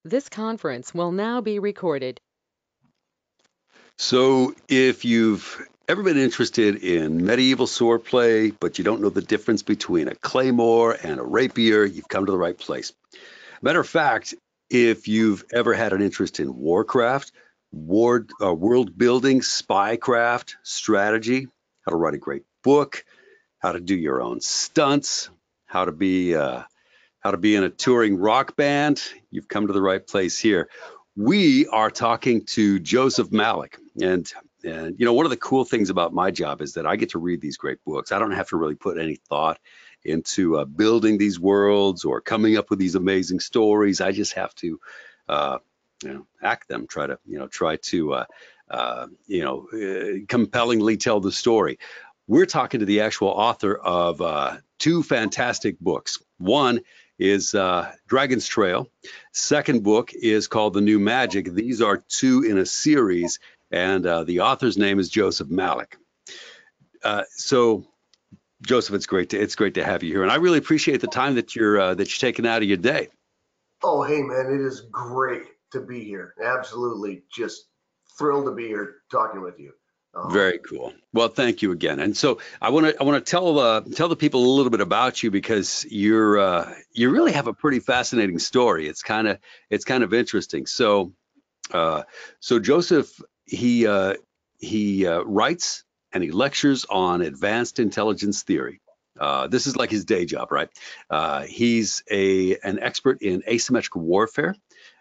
This conference will now be recorded. So, if you've ever been interested in medieval swordplay, but you don't know the difference between a claymore and a rapier, you've come to the right place. Matter of fact, if you've ever had an interest in warcraft, world building, spycraft, strategy, how to write a great book, how to do your own stunts, how to be in a touring rock band, you've come to the right place here. We are talking to Joseph Malik, and one of the cool things about my job is that I get to read these great books. I don't have to really put any thought into building these worlds or coming up with these amazing stories. I just have to, act them. Compellingly tell the story. We're talking to the actual author of two fantastic books. One is Dragon's Trail. Second book is called The New Magic. These are two in a series, and the author's name is Joseph Malik. So, Joseph, it's great to have you here, and I really appreciate the time that you're taking out of your day. Oh, hey, man, it is great to be here. Absolutely, just thrilled to be here talking with you. Um, Very cool. Well, thank you again. And so I want to tell the people a little bit about you because you really have a pretty fascinating story. It's kind of interesting. So Joseph he writes and he lectures on advanced intelligence theory. This is like his day job, right? He's an expert in asymmetrical warfare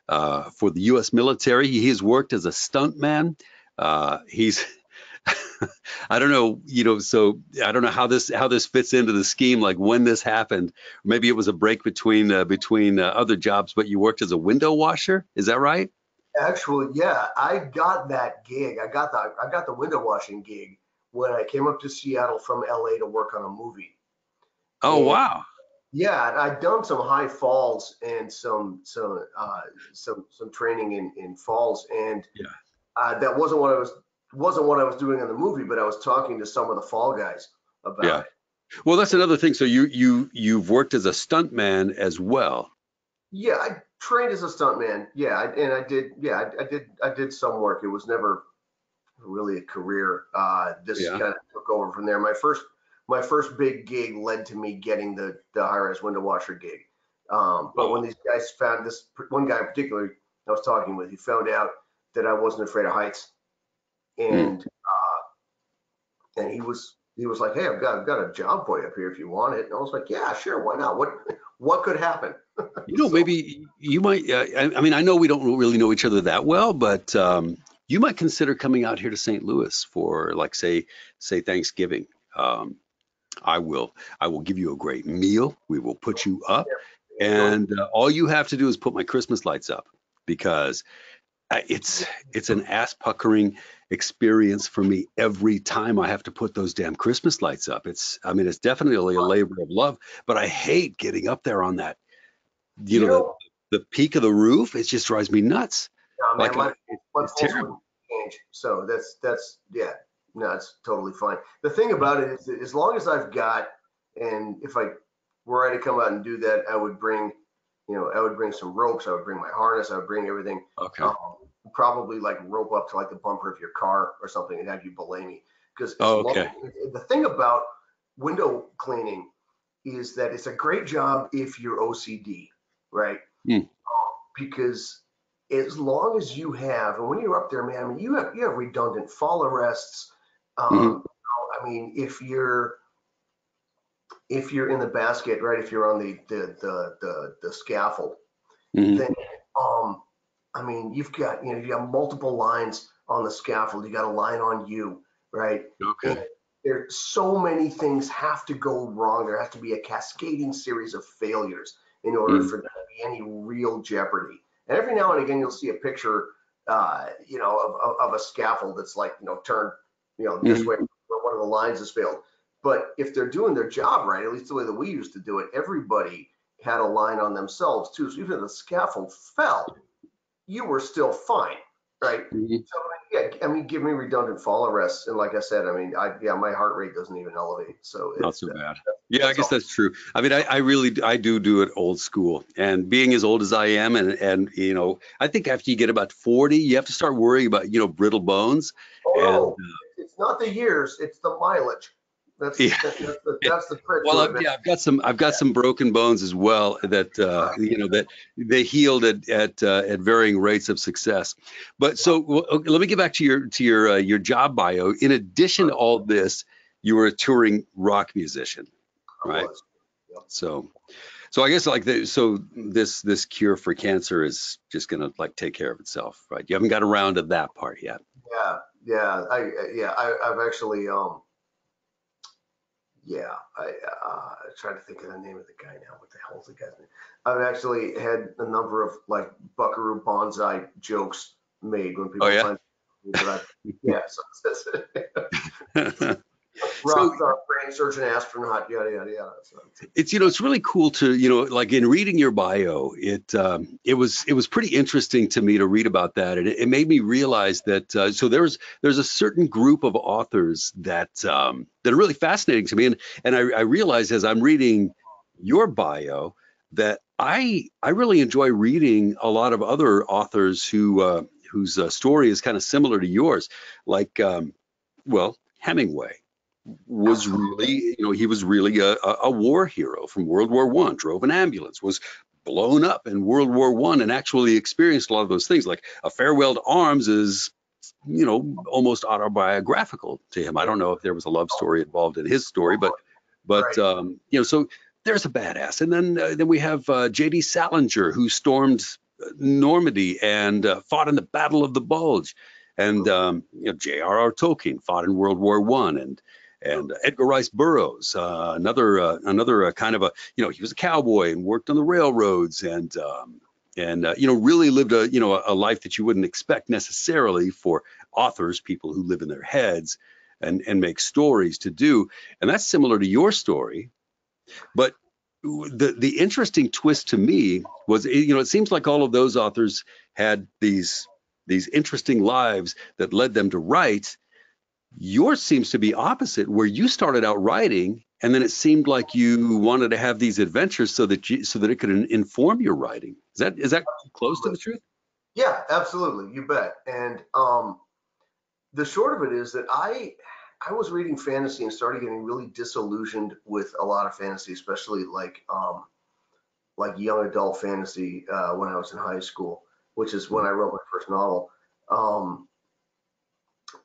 for the U.S. military. He has worked as a stuntman. He's I don't know, so I don't know how this fits into the scheme, like when this happened. Maybe it was a break between other jobs, but you worked as a window washer. Is that right? Actually, yeah, I got that gig. I got the window washing gig when I came up to Seattle from LA to work on a movie. Oh, And wow. yeah, I'd done some high falls and some training in falls, and Yeah. that wasn't what I was doing in the movie, but I was talking to some of the fall guys about Yeah. it. Well, that's another thing. So you've worked as a stuntman as well. Yeah, I trained as a stuntman. Yeah, and I did. Yeah, I did some work. It was never really a career. This Yeah. kind of took over from there. My first big gig led to me getting the high-res window washer gig. But when Oh. these guys found this one guy in particular I was talking with, he found out that I wasn't afraid of heights, Hmm. and he was like, "Hey, I've got a job for you up here if you want it." And I was like, "Yeah, sure, why not? What could happen?" So Maybe you might. I mean, I know we don't really know each other that well, but you might consider coming out here to St. Louis for, like, say Thanksgiving. Um, I will give you a great meal. We will put you up, yeah, enjoy. and all you have to do is put my Christmas lights up because it's an ass puckering experience for me every time I have to put those damn Christmas lights up. I mean, it's definitely a labor of love, but I hate getting up there on that, you You know, know, the peak of the roof. It just drives me nuts. nah, man, Like, my it's pulse terrible. wouldn't change. So that's yeah, no, it's totally fine. The thing about it is that as long as I've got, and if I were I to come out and do that, I would bring some ropes, I would bring my harness, I would bring everything. Okay. Um, Probably like rope up to like the bumper of your car or something and have you belay me. Because as Oh, long okay. the thing about window cleaning is that it's a great job if you're OCD, right? Hmm. Because as long as you have, and when you're up there, man, I mean, you have redundant fall arrests. Hmm. I mean, if you're in the basket, right? If you're on the scaffold, Hmm. then um, I mean, you got multiple lines on the scaffold. You got a line on you, right? And Okay. there's so many things have to go wrong. There has to be a cascading series of failures in order Hmm. for there to be any real jeopardy. And every now and again, you'll see a picture, of a scaffold that's like, turned, this Hmm. way where one of the lines has failed. But if they're doing their job right, at least the way that we used to do it, everybody had a line on themselves too. So even if the scaffold fell, you were still fine, right? Hmm. So Yeah, I mean, give me redundant fall arrests, and like I said, I mean, yeah, my heart rate doesn't even elevate, so Not it's so bad. Yeah, I that's guess all. that's true. I mean, I really I do it old school. And being as old as I am, and I think after you get about 40, you have to start worrying about brittle bones. Oh And no, it's not the years, it's the mileage. That's yeah, that's the trick well, to it, man. I've got some broken bones as well that that they healed at varying rates of success. But so okay, let me get back to your job bio. In addition to all this, you were a touring rock musician, I right? was. Yep. So. So I guess this cure for cancer is just gonna like take care of itself, right? You haven't got around to that part yet. Yeah, I've actually yeah, trying to think of the name of the guy now. What the hell's the guy's name? I've actually had a number of like Buckaroo Banzai jokes made when Oh people yeah. find me, but yeah, so that's So rock star, brain surgeon, astronaut, yada yada yada. So it's really cool to like in reading your bio, it was pretty interesting to me to read about that, and it made me realize that so there's a certain group of authors that are really fascinating to me, and I realized as I'm reading your bio that I really enjoy reading a lot of other authors whose story is kind of similar to yours, like well, Hemingway was absolutely, really, he was really a war hero from World War One. Drove an ambulance, was blown up in World War One, and actually experienced a lot of those things. Like A Farewell to Arms is, almost autobiographical to him. I don't know if there was a love story involved in his story, but right. so there's a badass. And then we have J.D. Salinger, who stormed Normandy and fought in the Battle of the Bulge, and J.R.R. Tolkien fought in World War One, and Edgar Rice Burroughs, another kind of he was a cowboy and worked on the railroads, and really lived a life that you wouldn't expect necessarily for authors, people who live in their heads and make stories to do. And that's similar to your story. But the interesting twist to me was, it seems like all of those authors had these interesting lives that led them to write. Yours seems to be opposite, where you started out writing, and then it seemed like you wanted to have these adventures so that it could inform your writing. Is that close to the truth? Yeah, absolutely, you bet. And the short of it is that I was reading fantasy and started getting really disillusioned with a lot of fantasy, especially like young adult fantasy when I was in high school, which is when I wrote my first novel. Um,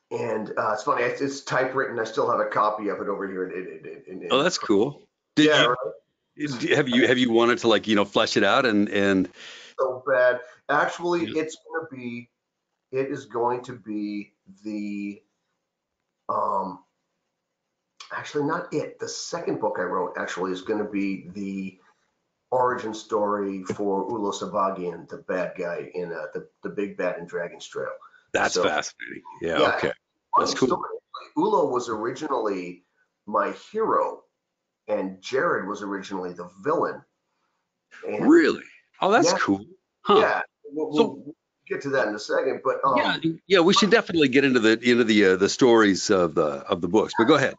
and it's funny, it's typewritten. I still have a copy of it over here. Oh, that's cool. Did Yeah, you right. have you wanted to like flesh it out and So bad. Actually, yeah. it is going to be the um, actually not it. The second book I wrote actually is going to be the origin story for Ulo Sabagian, the bad guy in the big bad in Dragon's Trail. That's So fascinating. Yeah, yeah, okay. That's funny story. cool. Ulo was originally my hero, and Jared was originally the villain. And Really? Oh, that's yeah, cool. Huh. yeah, we'll, So we'll get to that in a second. But yeah, yeah, we should definitely get into the stories of the books. But go ahead.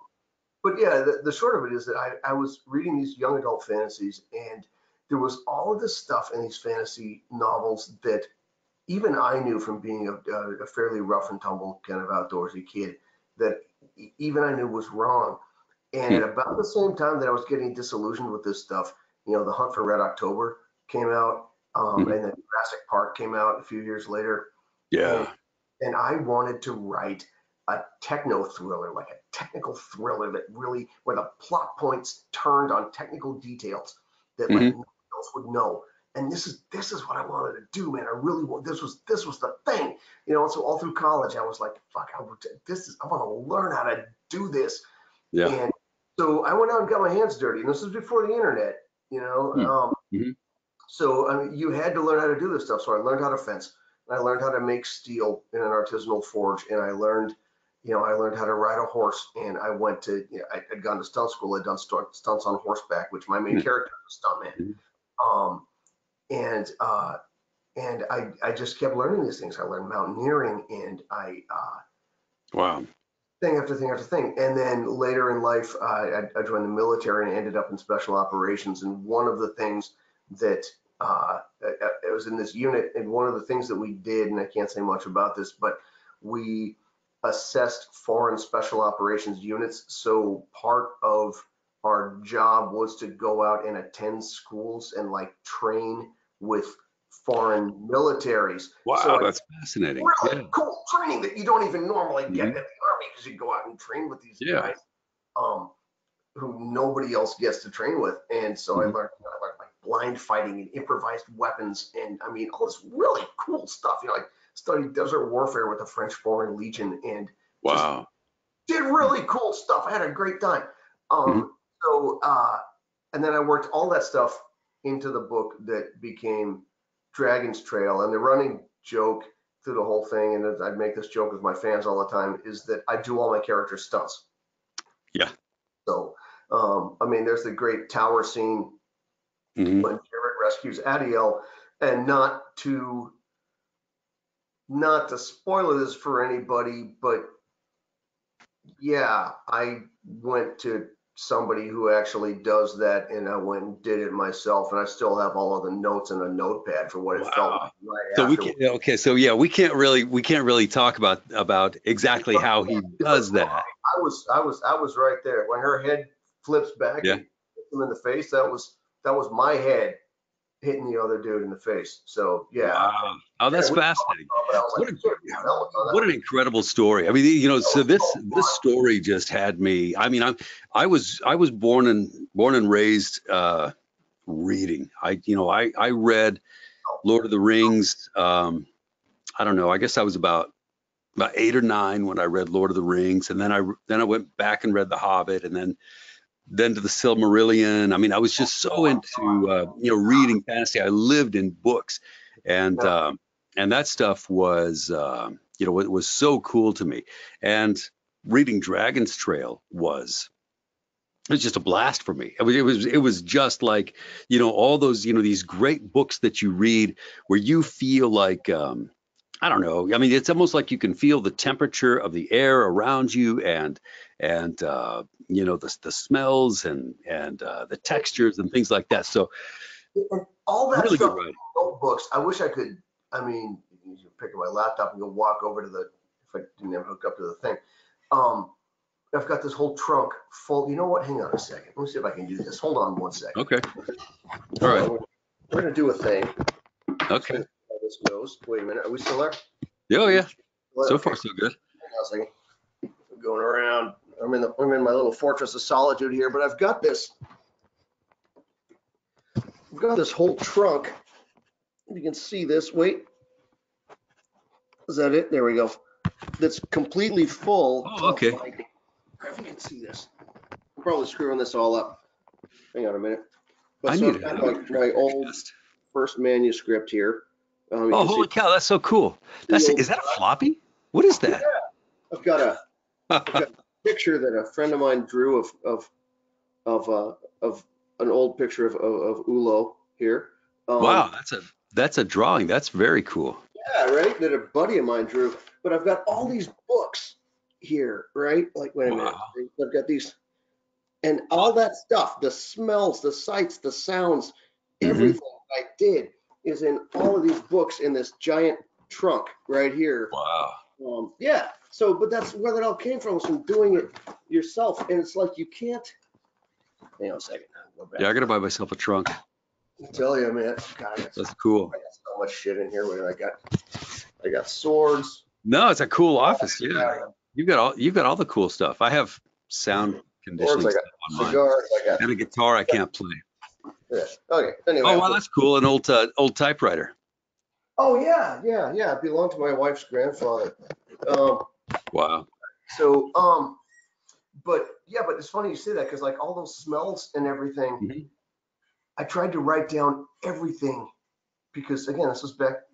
yeah, the short of it is that I was reading these young adult fantasies, and there was all of this stuff in these fantasy novels that even I knew from being a fairly rough and tumble kind of outdoorsy kid that even I knew was wrong. And Hmm. at about the same time that I was getting disillusioned with this stuff, The Hunt for Red October came out, Mhm. and then Jurassic Park came out a few years later, and Yeah. I wanted to write a techno thriller, like a technical thriller that really where the plot points turned on technical details that like Hmm. no one else would know. And this is what I wanted to do, man. I really want this was the thing, So all through college, I was like, fuck, I want to learn how to do this. Yeah. And so I went out and got my hands dirty. And this was before the internet, you know. Hmm. Um, Hmm. so I mean, you had to learn how to do this stuff. So I learned how to fence. And I learned how to make steel in an artisanal forge. And I learned how to ride a horse. And I went to, I'd gone to stunt school. I'd done stunts on horseback, which my main Hmm. character was a stuntman. Hmm. Um, and and I just kept learning these things. I learned mountaineering, and Wow. thing after thing after thing. And then later in life, I joined the military and ended up in special operations. And one of the things that it was in this unit, and one of the things that we did, and I can't say much about this, but we assessed foreign special operations units. So part of our job was to go out and attend schools and like train with foreign militaries. Wow, So that's fascinating. really cool training that you don't even normally get in the army, because you go out and train with these Yeah. guys who nobody else gets to train with. And so I learned like blind fighting and improvised weapons, and I mean all this really cool stuff. You know, like studied desert warfare with the French Foreign Legion, and just Wow. did really cool stuff. I had a great time. So and then I worked all that stuff into the book that became Dragon's Trail. And the running joke through the whole thing, and I make this joke with my fans all the time, is that I do all my characters' stunts. Yeah. So, I mean, there's the great tower scene when Jared rescues Adiel, and not to spoil this for anybody, but yeah, I went to somebody who actually does that, and I went and did it myself, and I still have all of the notes in a notepad for what it felt like right So we afterwards. can, okay, so yeah, we can't really talk about exactly how he does that. I was right there when her head flips back Yeah. and hits him in the face. That was my head hitting the other dude in the face. So yeah. Wow. Oh, that's fascinating. What What an incredible story. I mean, you know, so this story just had me. I mean, I was born and raised reading. I read Lord of the Rings. I don't know. I guess I was about 8 or 9 when I read Lord of the Rings, and then I went back and read The Hobbit, and then to the Silmarillion. I mean, I was just so into reading fantasy. I lived in books, and that stuff was it was so cool to me. And reading Dragon's Trail was just a blast for me. I mean, it was just like, all those, these great books that you read where you feel like, I don't know. I mean, it's almost like you can feel the temperature of the air around you, and the smells and the textures and things like that. So and all that really stuff, good writing. Notebooks. I wish I could. I mean, you pick up my laptop and go walk over to the. If I didn't have hooked up to the thing, I've got this whole trunk full. You know what? Hang on a second. Let me see if I can do this. Hold on one second. Okay. All right. We're gonna do a thing. Okay. How this goes. Wait a minute. Are we still there? Oh yeah. So far so good. Hang on a second. I'm going around. I'm in my little fortress of solitude here, but I've got this whole trunk. If you can see this, wait. Is that it? There we go. That's completely full. Oh, okay. If you can see this. I'm probably screwing this all up. Hang on a minute. But I so need I've got my old first manuscript here. Oh, holy cow, that's so cool. Is that a floppy? What is that? Yeah. I've got a picture that a friend of mine drew of an old picture of Ulo here. Wow, that's a drawing. That's very cool. Yeah, right. That a buddy of mine drew. But I've got all these books here, right? Like, wait a minute. I've got these, and all that stuff, the smells, the sights, the sounds, everything I did is in all of these books in this giant trunk right here. Wow. Yeah. So, but that's where that all came from, was from doing it yourself. And it's like, you can't. Hang on a second. Yeah, I gotta buy myself a trunk. I tell you, man. God, that's cool. I got so much shit in here. I got swords. No, it's a cool office. Yeah, you've got all the cool stuff. I have sound conditioning stuff on cigars, mine, and a guitar I can't play. Yeah. Okay. Anyway. Oh, wow, that's cool. An old typewriter. Oh yeah. It belonged to my wife's grandfather. Wow. So, but it's funny you say that, because like all those smells and everything, I tried to write down everything, because again, this was back.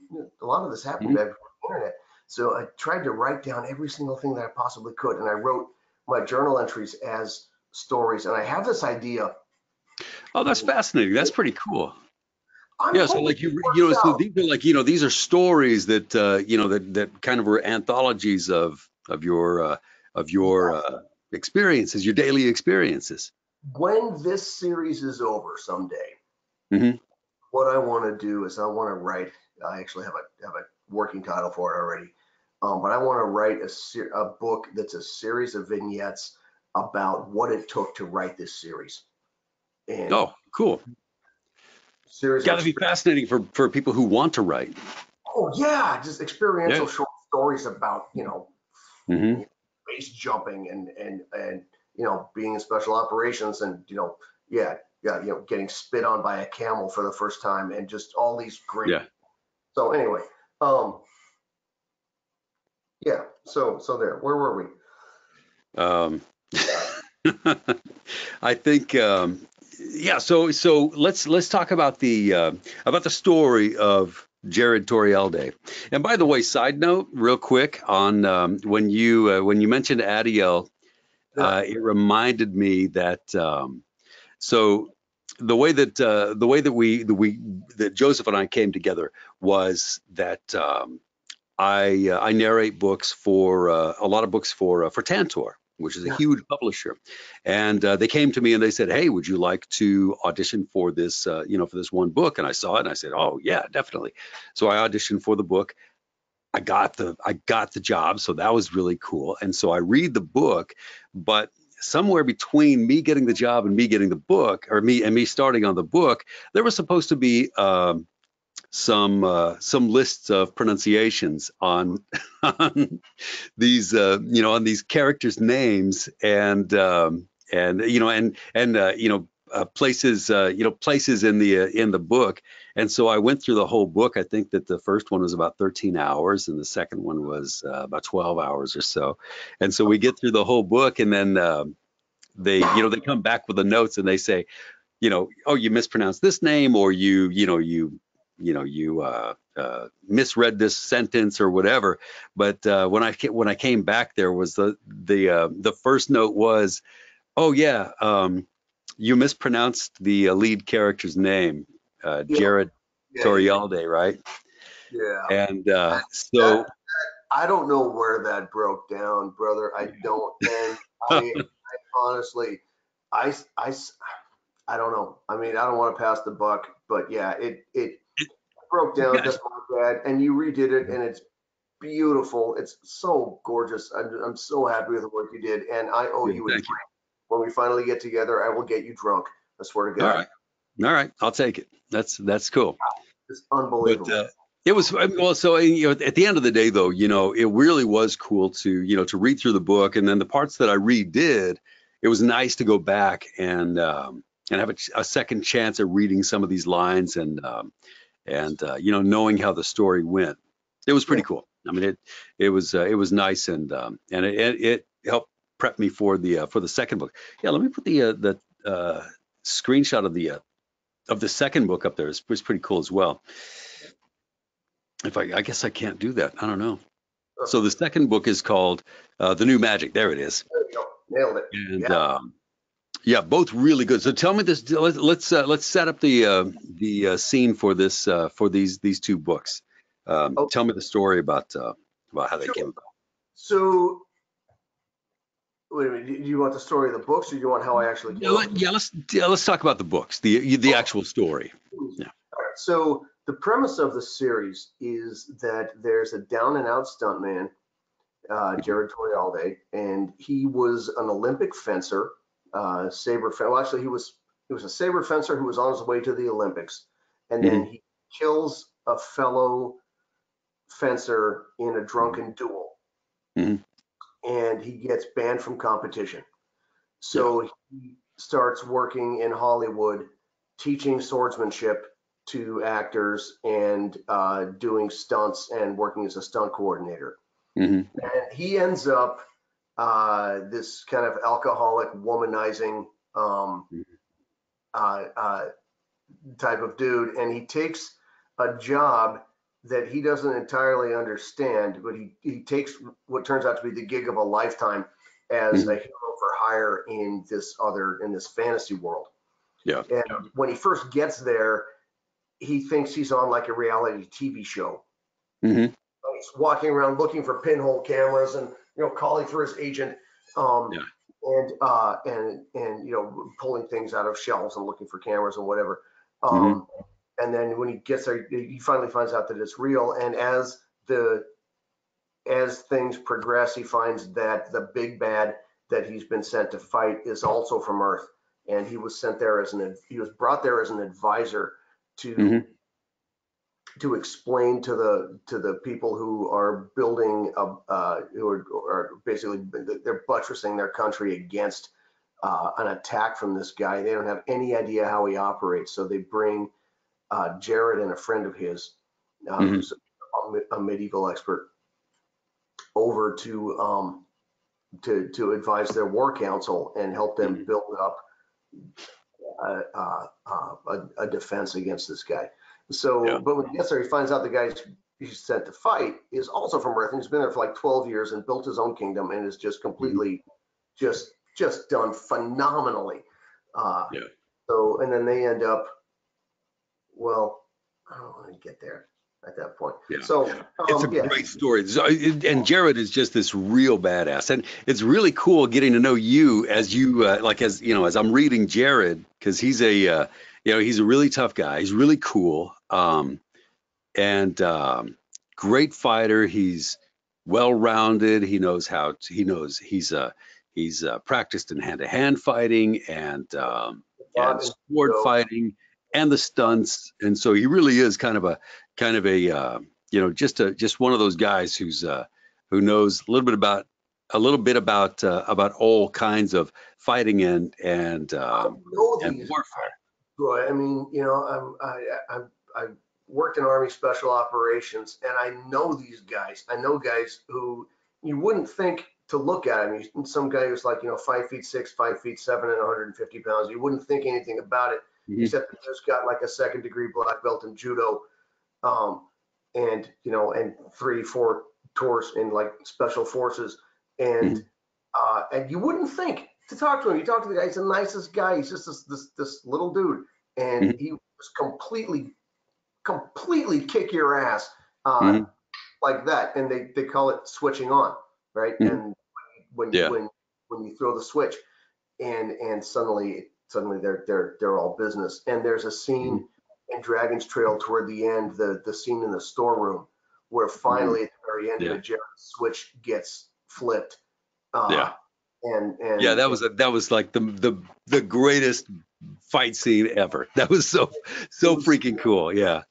A lot of this happened back before the internet. So I tried to write down every single thing that I possibly could, and I wrote my journal entries as stories. And I have this idea. Oh, that's fascinating. That's pretty cool. I'm Yeah, so hoping like it you works know, so out. these are like, these are stories that that kind of were anthologies of your experiences, your daily experiences. When this series is over someday, Hmm. what I want to do is I want to write. I actually have a working title for it already, but I want to write a book that's a series of vignettes about what it took to write this series and Oh, cool. series of Got to be fascinating for people who want to write. oh yeah, just Yeah. experiential short stories about Hmm. base jumping and being in special operations and yeah yeah getting spit on by a camel for the first time and just all these great. Yeah. So anyway, um, yeah. So there. Where were we? Um, I think, yeah. So let's talk about the story of Jared Torialde. And by the way, side note, real quick on when you mentioned Adiel, Yeah. it reminded me that so the way that that Joseph and I came together was that I narrate books for a lot of books for Tantor, which is a Yeah. huge publisher, and they came to me and they said, "Hey, would you like to audition for this for this one book?" And I saw it and I said, "Oh yeah, definitely." So I auditioned for the book. I got the job, so that was really cool. And so I read the book, but somewhere between me getting the job and me getting the book, or me starting on the book, there was supposed to be some lists of pronunciations on on these on these characters' names and places places in the book. And so I went through the whole book. I think that the first one was about 13 hours and the second one was about 12 hours or so. And so we get through the whole book and then they come back with the notes and they say, oh, you mispronounced this name, or you misread this sentence or whatever. But when I came back, there was the first note was, oh yeah, you mispronounced the lead character's name, Yeah. Jared Yeah. Yeah. Torialde, right? Yeah. And That so I don't know where that broke down, brother. I don't, and I honestly, I, I, I don't know. I mean, I don't want to pass the buck, but yeah, it broke down yeah, just like that, and you redid it, and it's beautiful. It's so gorgeous. I'm so happy with the work you did, and I owe yeah, you a drink. thank you. When we finally get together, I will get you drunk. I swear to All God, right, all right, I'll take it. That's cool. it's But unbelievable. it was well. So at the end of the day, though, it really was cool to to read through the book, and then the parts that I redid, it was nice to go back and have a second chance at reading some of these lines and knowing how the story went. It was Yeah, pretty cool. I mean, it was nice and it helped prep me for the second book. Yeah, let me put the screenshot of the second book up there. It's pretty cool as well. If I guess I can't do that. I don't know. So the second book is called The New Magic. There it is. there you go. Nailed it. And Yeah. yeah, both really good. So tell me this. Let's set up the scene for this for these two books. Oh, Tell me the story about how they sure. came about. So, wait a minute. Do you want the story of the books, or do you want how I actually came up with Let's talk about the books, the it? actual story. All Yeah. right. So the premise of the series is that there's a down and out stuntman, Jared Torialde, and he was an Olympic fencer, well, actually, he was a saber fencer who was on his way to the Olympics, and then Hmm. he kills a fellow fencer in a Hmm. drunken duel, Hmm. and he gets banned from competition. Yeah. So he starts working in Hollywood, teaching swordsmanship to actors and doing stunts and working as a stunt coordinator. Hmm. And he ends up this kind of alcoholic, womanizing uh, uh, type of dude, and he takes a job that he doesn't entirely understand, but he takes what turns out to be the gig of a lifetime as a Hmm. hero for hire in this fantasy world. Yeah. And when he first gets there, he thinks he's on like a reality TV show. Mm-hmm. He's walking around looking for pinhole cameras and calling for his agent, Yeah. and pulling things out of shelves and looking for cameras and whatever. Mm-hmm. And then when he gets there, he finally finds out that it's real. And as things progress, he finds that the big bad that he's been sent to fight is also from Earth, and he was brought there as an advisor to Mm-hmm. to explain to the people who are building who are basically they're buttressing their country against an attack from this guy. They don't have any idea how he operates, so they bring Jared and a friend of his, Mm-hmm. who's a medieval expert, over to advise their war council and help them build up a defense against this guy. So, Yeah. but when he gets there, he finds out the guy he's sent to fight is also from Earth, and he's been there for like 12 years and built his own kingdom and is just completely just done phenomenally. Yeah. So, and then they end up, well, I don't want to get there at that point. Yeah. So It's a great story. And Jared is just this real badass. And it's really cool getting to know you as as I'm reading Jared, because he's he's a really tough guy. He's really cool. And great fighter. He's well-rounded. He's practiced in hand-to-hand fighting and sword fighting and the stunts. And so he really is kind of a just one of those guys who knows a little bit about all kinds of fighting and warfare. Roy, I mean, I worked in Army Special Operations, and I know these guys. I know guys who you wouldn't think to look at. I mean, some guy who's like 5'6", 5'7", and 150 pounds. You wouldn't think anything about it, except that he's got like a 2nd-degree black belt in judo, and 3-4 tours in like special forces, and you wouldn't think to talk to him. You talk to the guy; he's the nicest guy. He's just this little dude, and he was completely kick your ass like that. And they call it switching on, right? And when you throw the switch, and suddenly they're all business. And there's a scene in Dragon's Trail toward the end, the scene in the storeroom, where finally at the very end of it, Jared's switch gets flipped. And that was like the greatest fight scene ever. That was so freaking cool. Yeah.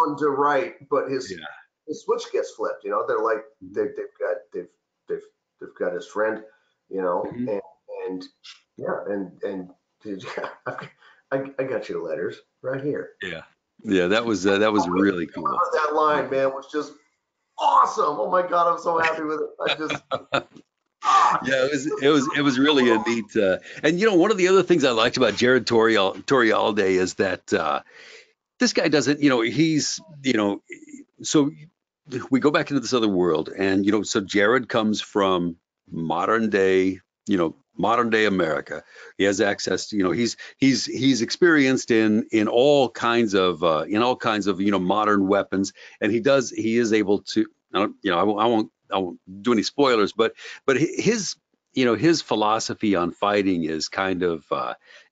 On to right, but his switch gets flipped. They're like they've got his friend, and I got your letters right here. Yeah, that was really cool. That line, man, was just awesome. Oh my God, I'm so happy with it. I just it was really a neat. And one of the other things I liked about Jared Torialde is that this guy doesn't. He's so we go back into this other world, and so Jared comes from modern day America. He has access to he's experienced in all kinds of modern weapons, and he is able to I won't do any spoilers, but his philosophy on fighting is kind of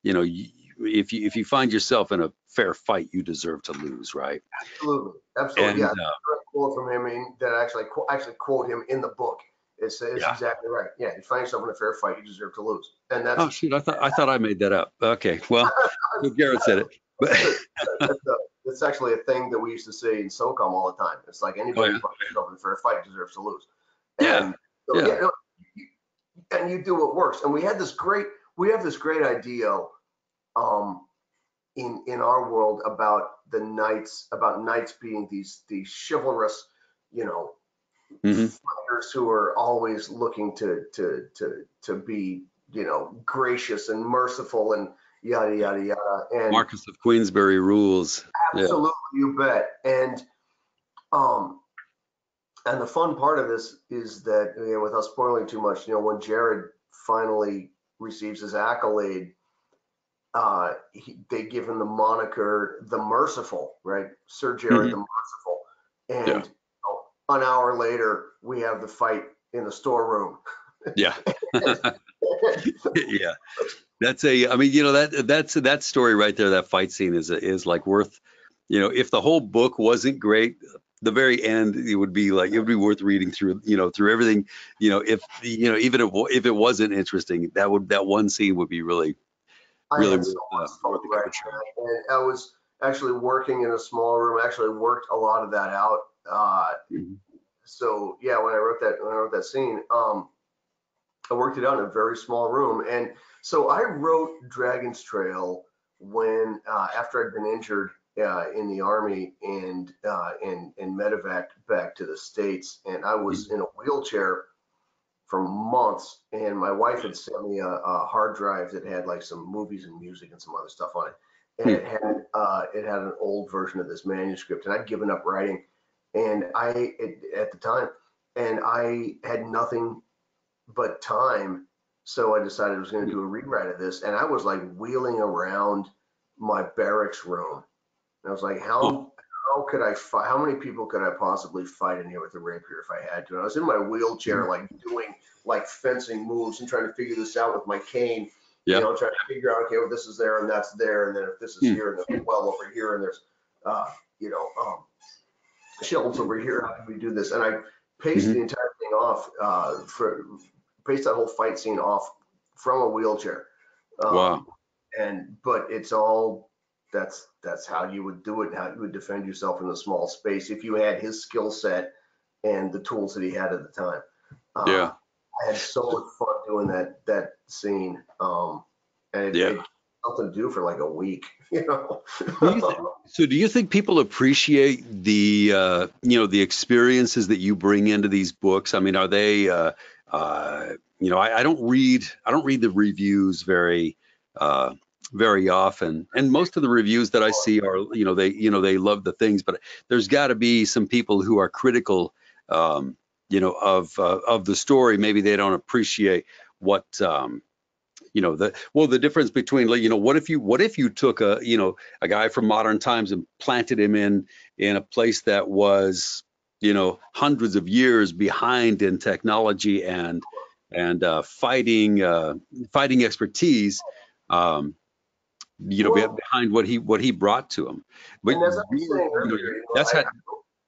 if you find yourself in a fair fight, you deserve to lose, right? Absolutely. And, Yeah, quote from him that actually quote him in the book. It's exactly right. Yeah, you find yourself in a fair fight, you deserve to lose. And that's shoot, I thought I made that up. Okay, well, Garrett said it. But it's actually a thing that we used to say in SOCOM all the time. It's like anybody who finds yourself in a fair fight deserves to lose. And and you do what works. And we have this great idea in our world about knights being these chivalrous, fighters who are always looking to be, gracious and merciful and yada yada yada. And Marcus of Queensberry rules. Absolutely, you bet. And the fun part of this is that, without spoiling too much, when Jared finally receives his accolade, they give him the moniker the Merciful, right? Sir Jared Hmm. the Merciful. Yeah. And an hour later, we have the fight in the storeroom. Yeah. Yeah. That's a, I mean, that's that story right there. That fight scene is like worth, if the whole book wasn't great, the very end, it would be like, it would be worth reading through, through everything, if, even if it wasn't interesting, that one scene would be really, I really had so much fun worth a cup writing of tea. that, and I was actually working in a small room. I actually worked a lot of that out. Mhm. So yeah, when I wrote that scene, I worked it out in a very small room. And so I wrote Dragon's Trail when after I'd been injured in the army and medevac back to the States, and I was Mhm. in a wheelchair for months. And my wife had sent me a hard drive that had like some movies and music and some other stuff on it, and Hmm. it had an old version of this manuscript, and I'd given up writing, at the time, and I had nothing but time. So I decided I was going to do a rewrite of this, and I was like wheeling around my barracks room. And I was like, Oh, how could I fight? How many people could I possibly fight in here with a rapier if I had to? And I was in my wheelchair, mhm. like doing like fencing moves and trying to figure this out with my cane. Yeah. Trying to figure out, okay, well, this is there and that's there, and then if this is Hmm. here and there's a well over here and there's, uh, you know, shelves over here. How can we do this? And I paced the Hmm. entire thing off paced that whole fight scene off from a wheelchair. Wow. Um, but it's all that's how you would do it, how you would defend yourself in a small space if you had his skill set and the tools that he had at the time. Uh, Yeah. I had so much fun doing that scene, and Yeah. it something to do for like a week, you know. Do you think people appreciate the the experiences that you bring into these books? I mean, are they I don't read the reviews uh, very often, and most of the reviews that I see are they love the things, but there's got to be some people who are critical of the story. Maybe they don't appreciate what the difference between like, what if you took a guy from modern times and planted him in a place that was hundreds of years behind in technology and fighting expertise, um Well, behind what he brought to him, but and as I was saying earlier, that's how.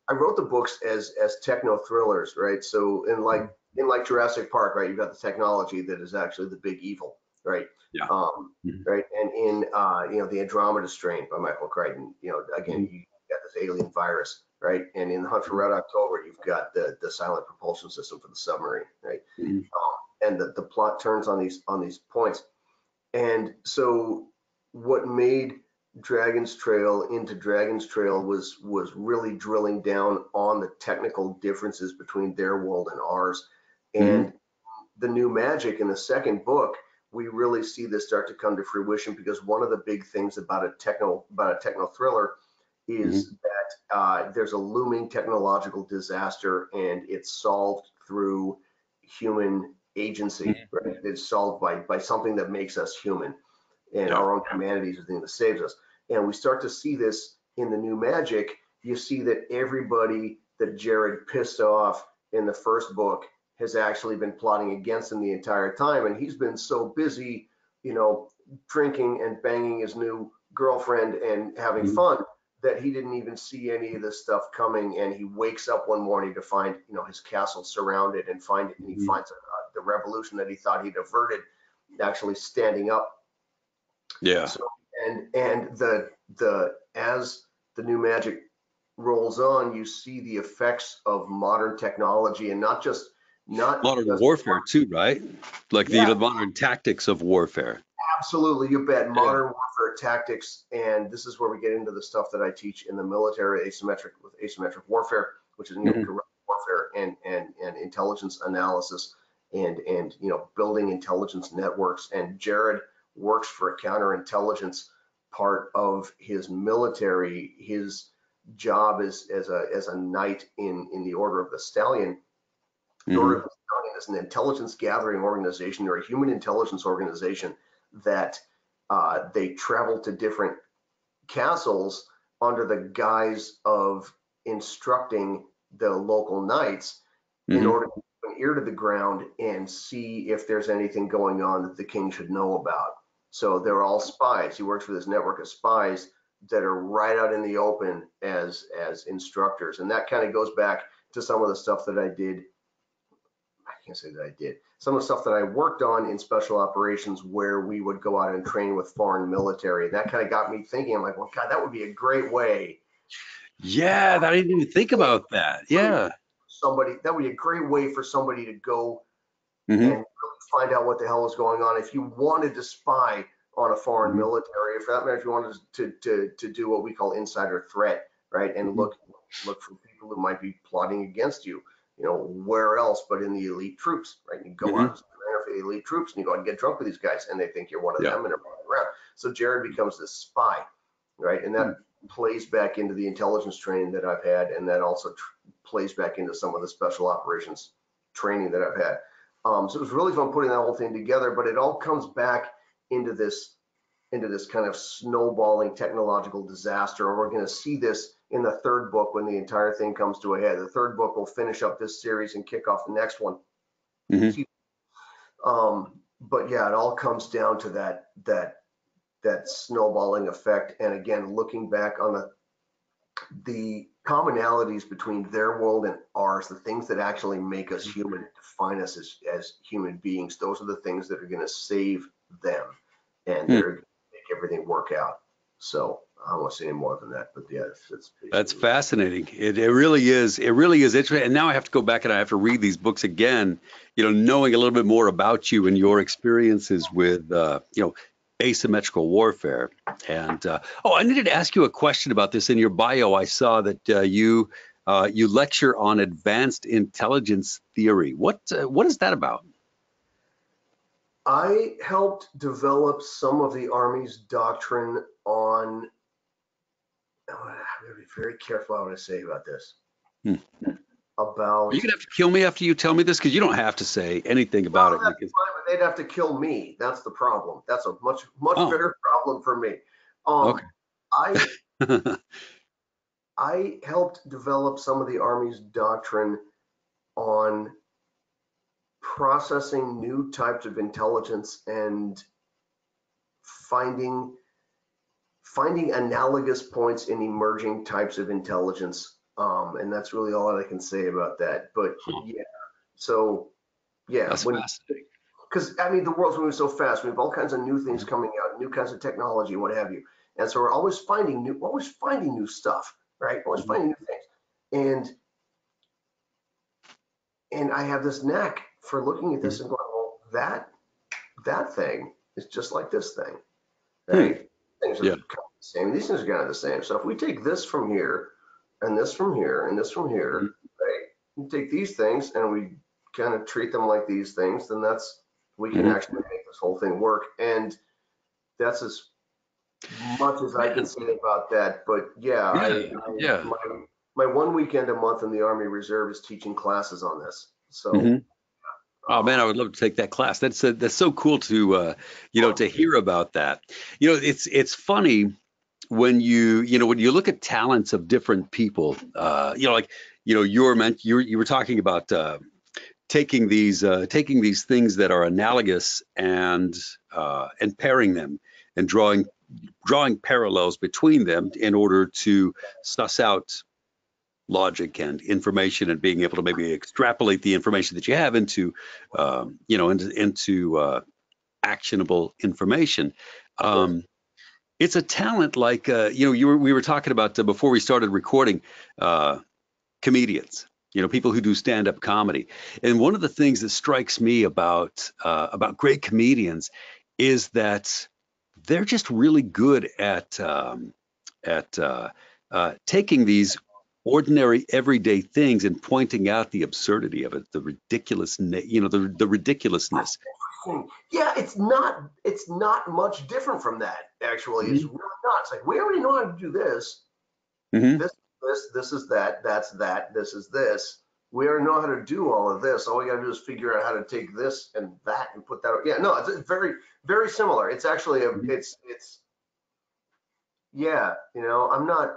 I wrote the books as techno thrillers, right? So in like Jurassic Park, right, you've got the technology that is actually the big evil, right? Yeah. Mhm. Right, and in the Andromeda Strain by Michael Crichton, again Mhm. you got this alien virus, right? And in the Hunt for Red October, you've got the silent propulsion system for the submarine, right? Mhm. And the plot turns on these points. And so what made Dragon's Trail into Dragon's Trail was really drilling down on the technical differences between their world and ours. Mhm. And the new magic in the second book, we really see this start to come to fruition because one of the big things about a techno thriller Mhm. is that there's a looming technological disaster and it's solved through human agency, Mhm. right? It's solved by something that makes us human, and Yeah. our own humanity is the thing that saves us. And we start to see this in the new magic. You see that everybody that Jared pissed off in the first book has actually been plotting against him the entire time. And he's been so busy, you know, drinking and banging his new girlfriend and having Mhm. fun that he didn't even see any of this stuff coming. And he wakes up one morning to find, his castle surrounded and he Mhm. finds the revolution that he thought he'd averted actually standing up. Yeah. So and the as the new magic rolls on, you see the effects of modern technology, and not Modern just warfare too, right? Like the yeah, modern tactics of warfare. absolutely, you bet. Yeah. Modern warfare tactics, and this is where we get into the stuff that I teach in the military, asymmetric warfare, which is Mhm. guerrilla warfare and intelligence analysis and building intelligence networks. And Jared works for a counterintelligence part of his military. His job is as a knight in the Order of the Stallion. The Order Mhm. of the Stallion is an intelligence gathering organization or a human intelligence organization that they travel to different castles under the guise of instructing the local knights in order to put an ear to the ground and see if there's anything going on that the king should know about. So they're all spies. He works for this network of spies that are right out in the open as instructors. And that kind of goes back to some of the stuff that I did. I can't say that I did. Some of the stuff that I worked on in special operations where we would go out and train with foreign military. And that kind of got me thinking, I'm like, well, God, that would be a great way. Yeah, I didn't even think about that. Yeah. That would be a great way for somebody to go Mm-hmm. and really find out what the hell is going on. If you wanted to spy on a foreign military, if that matter, if you wanted to do what we call insider threat, right, and look for people who might be plotting against you, where else but in the elite troops, right? And you go out for the elite troops, and you go out and get drunk with these guys, and they think you're one of them, and they're running around. So Jared becomes this spy, right, and that plays back into the intelligence training that I've had, and that also plays back into some of the special operations training that I've had. So it was really fun putting that whole thing together, but it all comes back into this kind of snowballing technological disaster. And we're going to see this in the third book when the entire thing comes to a head. The third book will finish up this series and kick off the next one. But yeah, it all comes down to that snowballing effect. And again, looking back on the commonalities between their world and ours, the things that actually make us human and define us as human beings, those are the things that are going to save them, and they're going to make everything work out. So I don't want to say any more than that, but yeah, that's fascinating. It really is. It really is interesting. And now I have to go back and I have to read these books again, knowing a little bit more about you and your experiences with, asymmetrical warfare. And I needed to ask you a question about this. In your bio, I saw that you lecture on advanced intelligence theory. What is that about? I helped develop some of the Army's doctrine on. I'm going to be very careful what I say about this. About. Are you gonna have to kill me after you tell me this, because you don't have to say anything about it. That's fine, but they'd have to kill me. That's the problem. That's a much bigger problem for me. Okay. I helped develop some of the Army's doctrine on processing new types of intelligence and finding analogous points in emerging types of intelligence. And that's really all that I can say about that. But yeah, so yeah, that's fascinating. Because I mean, the world's moving so fast. We have all kinds of new things coming out, new kinds of technology, what have you. And so we're always finding new stuff, right? Always finding new things. And I have this knack for looking at this and going, well, that thing is just like this thing, right? Things are kind of the same. These things are kind of the same. So if we take this from here, and this from here, and this from here, right? We take these things and we kind of treat them like these things, then we can actually make this whole thing work. And that's as much as I can say about that. But yeah, my one weekend a month in the Army Reserve is teaching classes on this. So. Oh man, I would love to take that class. That's so cool to to hear about that. It's funny when you look at talents of different people. You were talking about taking these things that are analogous and pairing them and drawing parallels between them in order to suss out logic and information, and being able to maybe extrapolate the information that you have into actionable information. It's a talent like we were talking about before we started recording, comedians, people who do stand-up comedy. And one of the things that strikes me about great comedians is that they're just really good at taking these ordinary everyday things and pointing out the absurdity of it, the ridiculousness, the ridiculousness. Yeah, it's not much different from that, actually. It's really not. It's like, we already know how to do this. This is that, that's that, this is this. we already know how to do all of this. All we got to do is figure out how to take this and that and put that. Yeah, no, it's very, very similar. It's actually yeah, I'm not,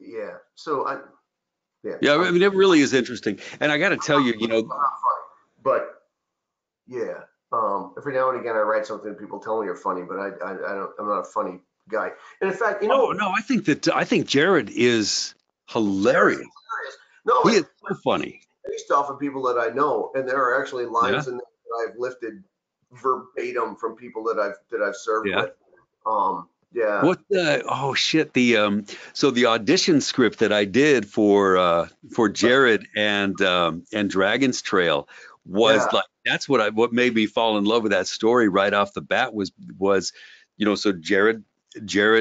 yeah. So yeah. Yeah, I mean, it really is interesting. And I got to tell you, I'm not funny, but yeah. Every now and again, I write something and people tell me you're funny, but I don't, I'm not a funny guy. And in fact, oh no, I think Jared is Jared's hilarious. hilarious. No, He but is so funny. based off of people that I know, and there are actually Yeah, lines in there that I've lifted verbatim from people that I've served yeah. with. Yeah, What the oh shit so the audition script that I did for Jared and Dragon's Trail yeah, was like that's what made me fall in love with that story right off the bat was so Jared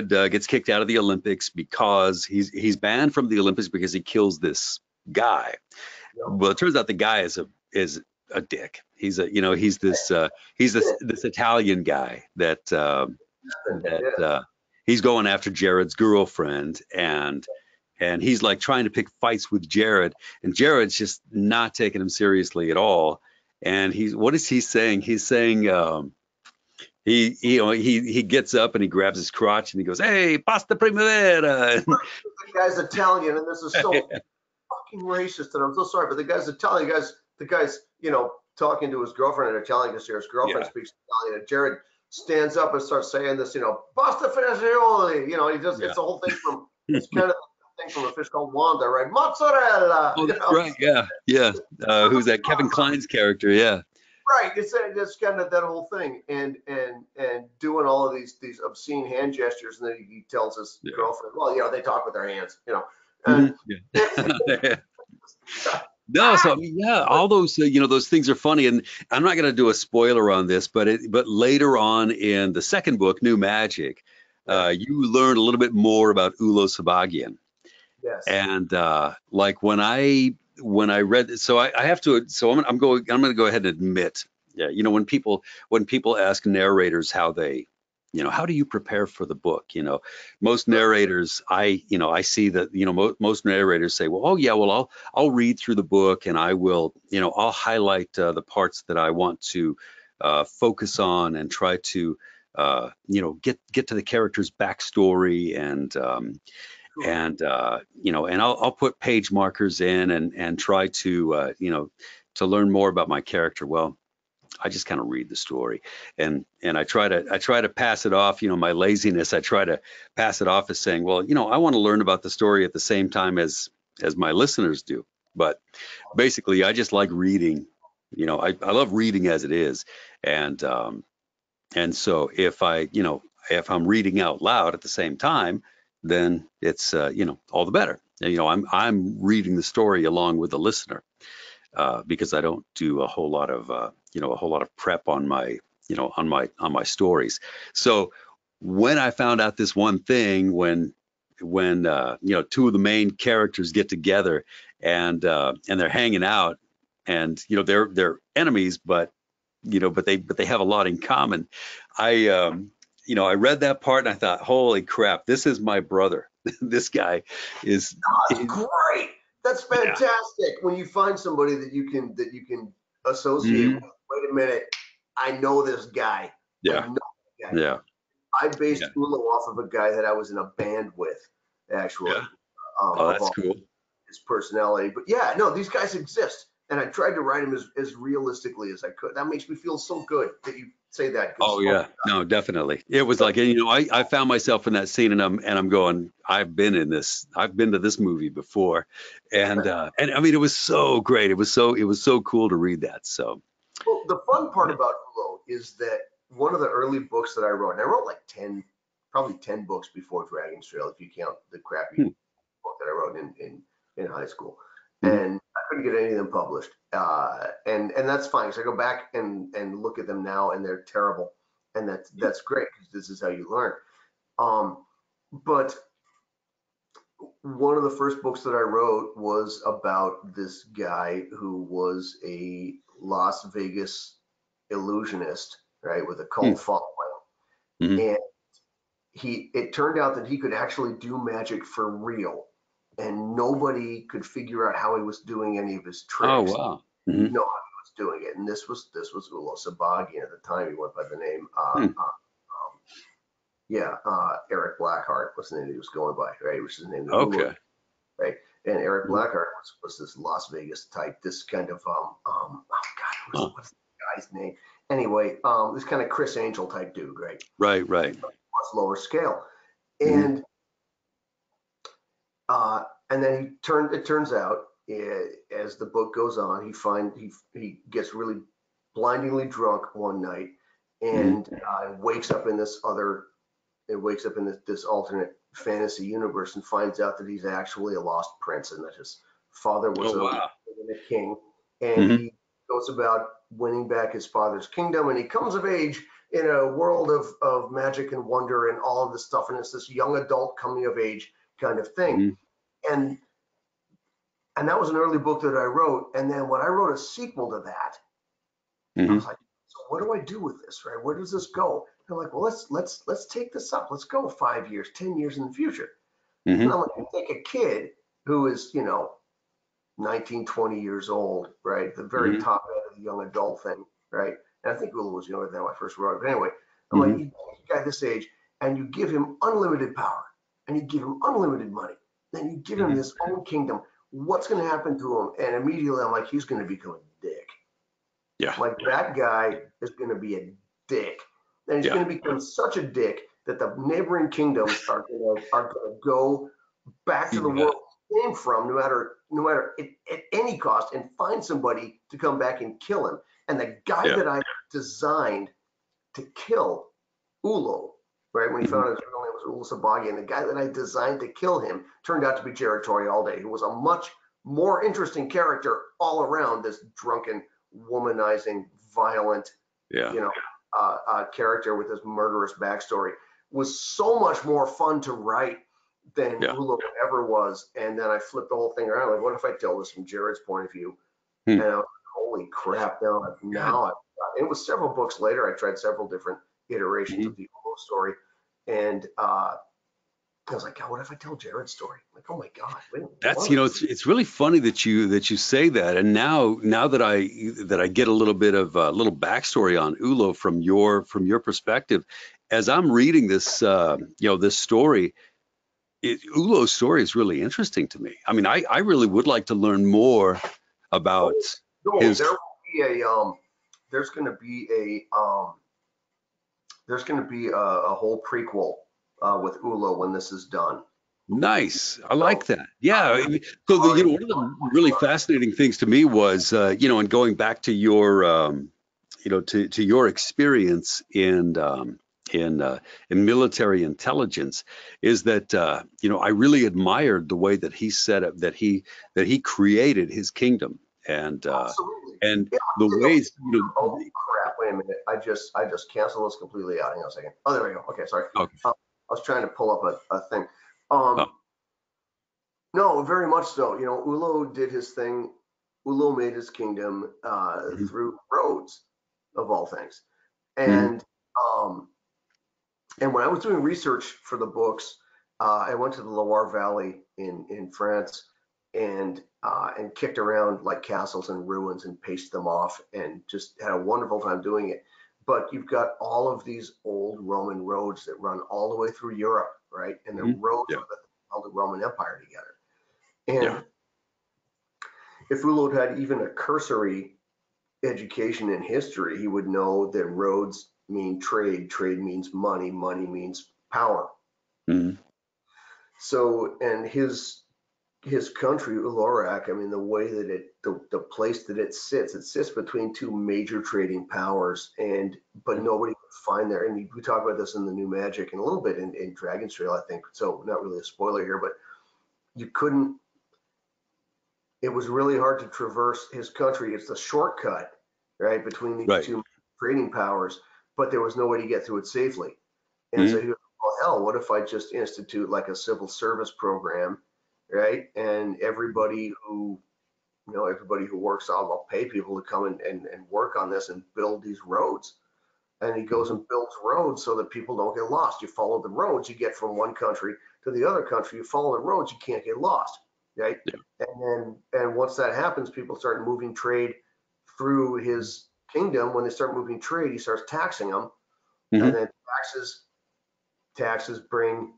gets kicked out of the Olympics because he's banned from the Olympics because he kills this guy. yep. Well, it turns out the guy is a dick. He's a he's this Italian guy that Yeah, he's going after Jared's girlfriend and he's like trying to pick fights with Jared and Jared's just not taking him seriously at all. And what is he saying? He's saying he gets up and he grabs his crotch and he goes, "Hey, pasta primavera." the guy's Italian, and this is so fucking racist, and I'm so sorry, but the guy's Italian. The guy's talking to his girlfriend in Italian because his girlfriend Yeah. speaks Italian, and Jared stands up and starts saying this, pasta fagioli. He just Yeah. it's the whole thing from it's kind of the thing from a fish called Wanda, right? Mozzarella. Oh, that's right. Yeah. Yeah. Who's that? Kevin Kline's character. Yeah. Right. It's kind of that whole thing, and doing all of these obscene hand gestures, and then he tells his Yeah. girlfriend, well, they talk with their hands. Mhm. And Yeah. No, so I mean, yeah, all those those things are funny, and I'm not going to do a spoiler on this, but later on in the second book, New Magic, yeah, you learn a little bit more about Ulo Sabagian, yes, and like when I read, so I have to, so I'm going to go ahead and admit, yeah, when people ask narrators how they, how do you prepare for the book? Most narrators, I see that, most narrators say, well, oh yeah, well, I'll read through the book and I will, I'll highlight the parts that I want to focus on and try to, get to the character's backstory and I'll put page markers in and try to learn more about my character. Well, I just kind of read the story and I try to pass it off, my laziness. I try to pass it off as saying, well, I want to learn about the story at the same time as my listeners do. But basically, I just like reading. I love reading as it is, and so if I'm reading out loud at the same time, then it's all the better. And, I'm reading the story along with the listener because I don't do a whole lot of prep on my on my stories. So when I found out this one thing, when two of the main characters get together and they're hanging out and they're enemies, but they have a lot in common. I read that part and I thought, holy crap, this is my brother. This guy is, that's great. That's yeah, fantastic when you find somebody that you can associate mhm, with. Wait a minute, I know this guy. I yeah, know this guy. yeah, I yeah, based Ulo off of a guy that I was in a band with, yeah. actually, Oh, of that's all cool. his personality. But yeah, no, these guys exist. And I tried to write him as realistically as I could. That makes me feel so good that you say that Oh because, oh, yeah, no, definitely. It was like, I found myself in that scene and I'm going, I've been to this movie before. And I mean, it was so great. It was so cool to read that. So, well, the fun part yeah. about Ulo is that one of the early books that I wrote, and I wrote like 10, probably 10 books before Dragon's Trail, if you count the crappy Hmm, book that I wrote in high school. mhm, And I couldn't get any of them published. And that's fine because I go back and look at them now and they're terrible. And that's great because this is how you learn. Um, but one of the first books that I wrote was about this guy who was a Las Vegas illusionist, right, with a hmm, cult following. mhm. And it turned out that he could actually do magic for real. and nobody could figure out how he was doing any of his Oh, tricks. wow. Hmm. No, he was doing it, and this was Ulo Sabagian at the time. He went by the name Hmm. Eric Blackheart was the name he was going by, right? Which is the name that Ulo, Okay. right? And Eric Mhm. Blackheart was this Las Vegas type, this kind of oh God, Huh. what's the guy's name? Anyway, this kind of Chris Angel type dude, right? Right, right. Much lower scale, Hmm. and then it turns out, as the book goes on, he gets really blindingly drunk one night, Hmm. and wakes up in this alternate fantasy universe, and finds out that he's actually a lost prince, and that his father was Oh, a wow. king, and Hmm. he goes about winning back his father's kingdom, and he comes of age in a world of magic and wonder and all of this stuff, and it's this young adult coming of age kind of thing. Hmm. And that was an early book that I wrote. And then when I wrote a sequel to that, I Hmm. was like, so what do I do with this, right? Where does this go? And I'm like, well, let's take this up. Let's go 5 years, 10 years in the future. And Hmm. I'm like, take a kid who is, 19, 20 years old, right? The very Hmm. top end of the young adult thing, right? And I think Ula was younger than when I first wrote it. But anyway, I'm like, Hmm. you take a guy this age and you give him unlimited power and you give him unlimited money. Then you give him Hmm. this own kingdom. What's going to happen to him? And immediately I'm like, he's going to become a dick. Yeah. Like that guy is going to be a dick. And he's Yeah. going to become such a dick that the neighboring kingdoms are going to go back to the Yeah. world he came from, no matter at any cost, and find somebody to come back and kill him. And the guy Yeah. that I designed to kill Ulo, right, when he Hmm. found out his real name was Ulo Sabagi, and the guy that I designed to kill him turned out to be Jared Torrey all day, who was a much more interesting character all around, this drunken, womanizing, violent, Yeah. you know, character with this murderous backstory. Was so much more fun to write than Yeah. Ulo ever was. And then I flipped the whole thing around. Like, what if I tell this from Jared's point of view? Hmm. And I was like, holy crap! It was several books later. I tried several different iterations Hmm. of the Ulo story, and I was like, God, what if I tell Jared's story? Like, oh my God, wait, That's, what? it's really funny that you say that. And now that I get a little bit of a little backstory on Ulo from your perspective, as I'm reading this this story, Ulo's story is really interesting to me. I mean, I really would like to learn more about Oh no, his. there will be a there's going to be a whole prequel with Ulo when this is done. Nice. I So like that. Yeah. there's So already one of the really fascinating things to me was, and going back to your, to your experience in military intelligence, is that, I really admired the way that he set up, that he created his kingdom, absolutely. and Yeah, the ways, oh crap! Wait a minute. I just canceled this completely out. Hang on a second. Oh, there we go. Okay, sorry. oh, I was trying to pull up a thing. oh, No, very much so. Ulo did his thing. Ulo made his kingdom mhm, through roads, of all things. mhm, And um, and when I was doing research for the books, I went to the Loire Valley in France and kicked around like castles and ruins and paced them off and just had a wonderful time doing it. But you've got all of these old Roman roads that run all the way through Europe, right? And the mhm. roads Yeah. are that held the Roman Empire together. Yeah. And if Ulo had even a cursory education in history, he would know that roads mean trade, trade means money, money means power. Mhm. So, and his country, Ulorak, I mean, the way that the place that it sits between two major trading powers, but nobody could find there. And we talk about this in the New Magic and a little bit in Dragon's Trail, I think. So, not really a spoiler here, but you couldn't. It was really hard to traverse his country. It's the shortcut, right, between these Right. two trading powers, but there was no way to get through it safely. And so Mhm. he was, well, hell, what if I just institute like a civil service program, right? And everybody who works on, I'll pay people to come and work on this and build these roads. And he goes Mhm. and builds roads so that people don't get lost. You follow the roads, you get from one country to the other country. You follow the roads, you can't get lost. right? And once that happens, people start moving trade through his kingdom. When they start moving trade, he starts taxing them, and then taxes bring,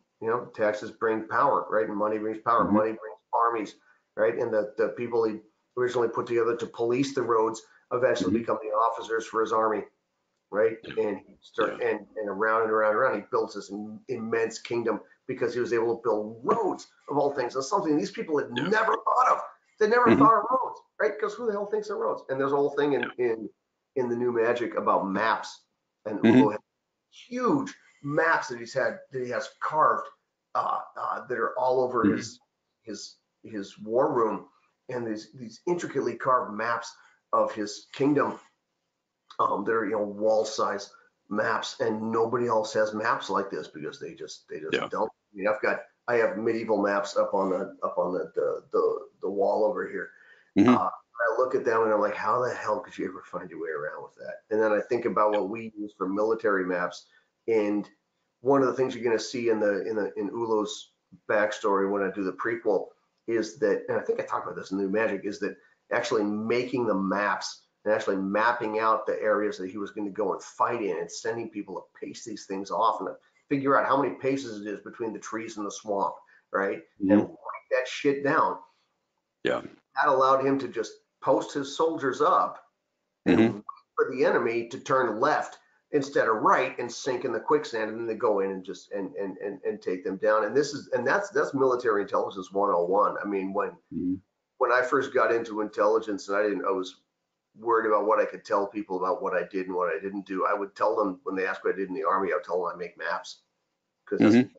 taxes bring power, right? And money brings power. Money brings armies, right? And the people he originally put together to police the roads eventually become the officers for his army, right? And he and around and around and around, he builds this immense kingdom because he was able to build roads of all things. That's something these people had never thought of. They never thought of roads, right? Because who the hell thinks of roads? And there's a whole thing in the new Magic about maps, and Ulo has huge maps that he has carved that are all over his war room, and these intricately carved maps of his kingdom. They're wall size maps, and nobody else has maps like this because they just don't. I mean, I have medieval maps up on the wall over here. I look at them and I'm like, how the hell could you ever find your way around with that? And then I think about what we use for military maps, and one of the things you're going to see in Ulo's backstory when I do the prequel is that, and I think I talked about this in New Magic, is that actually making the maps and actually mapping out the areas that he was going to go and fight in, and sending people to pace these things off and to figure out how many paces it is between the trees and the swamp, right? And write that shit down. Yeah. That allowed him to just post his soldiers up and wait for the enemy to turn left instead of right and sink in the quicksand, and then they go in and just and take them down. And that's military intelligence 101. I mean, when I first got into intelligence and I was worried about what I could tell people about what I did and what I didn't do, I would tell them when they asked what I did in the Army, I would tell them I make maps, because that's the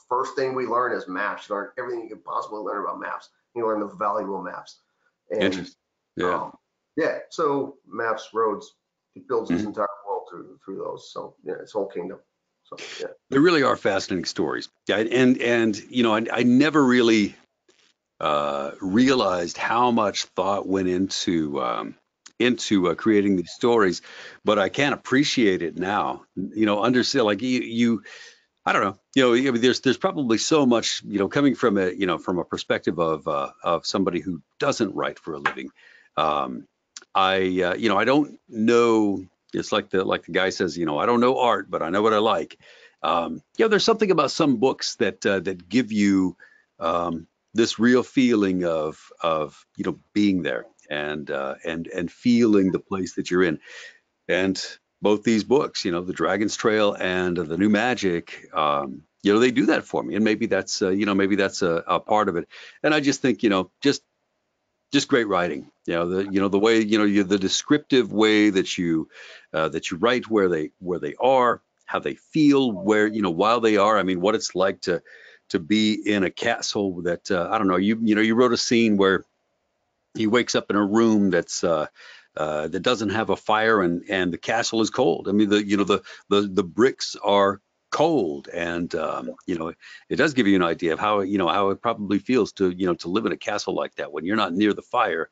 first thing we learn is maps. You learn everything you could possibly learn about maps. You learn the value of maps. And, Interesting. Yeah. So maps, roads, he builds his entire world through those. So his whole kingdom. So They really are fascinating stories. Yeah, and I never really realized how much thought went into creating these stories, but I can appreciate it now. Understand, like you I don't know. I mean, there's probably so much, coming from a perspective of somebody who doesn't write for a living. I don't know. It's like the guy says, I don't know art, but I know what I like. There's something about some books that give you this real feeling of being there and feeling the place that you're in. And both these books, The Dragon's Trail and The New Magic, they do that for me. And maybe that's a part of it. And I just think, just great writing. The way, the descriptive way that you write where they are, how they feel, where, while they are. I mean, what it's like to be in a castle that, I don't know, you wrote a scene where he wakes up in a room that doesn't have a fire, and the castle is cold. I mean, the bricks are cold, and it does give you an idea of how it probably feels to live in a castle like that. When you're not near the fire,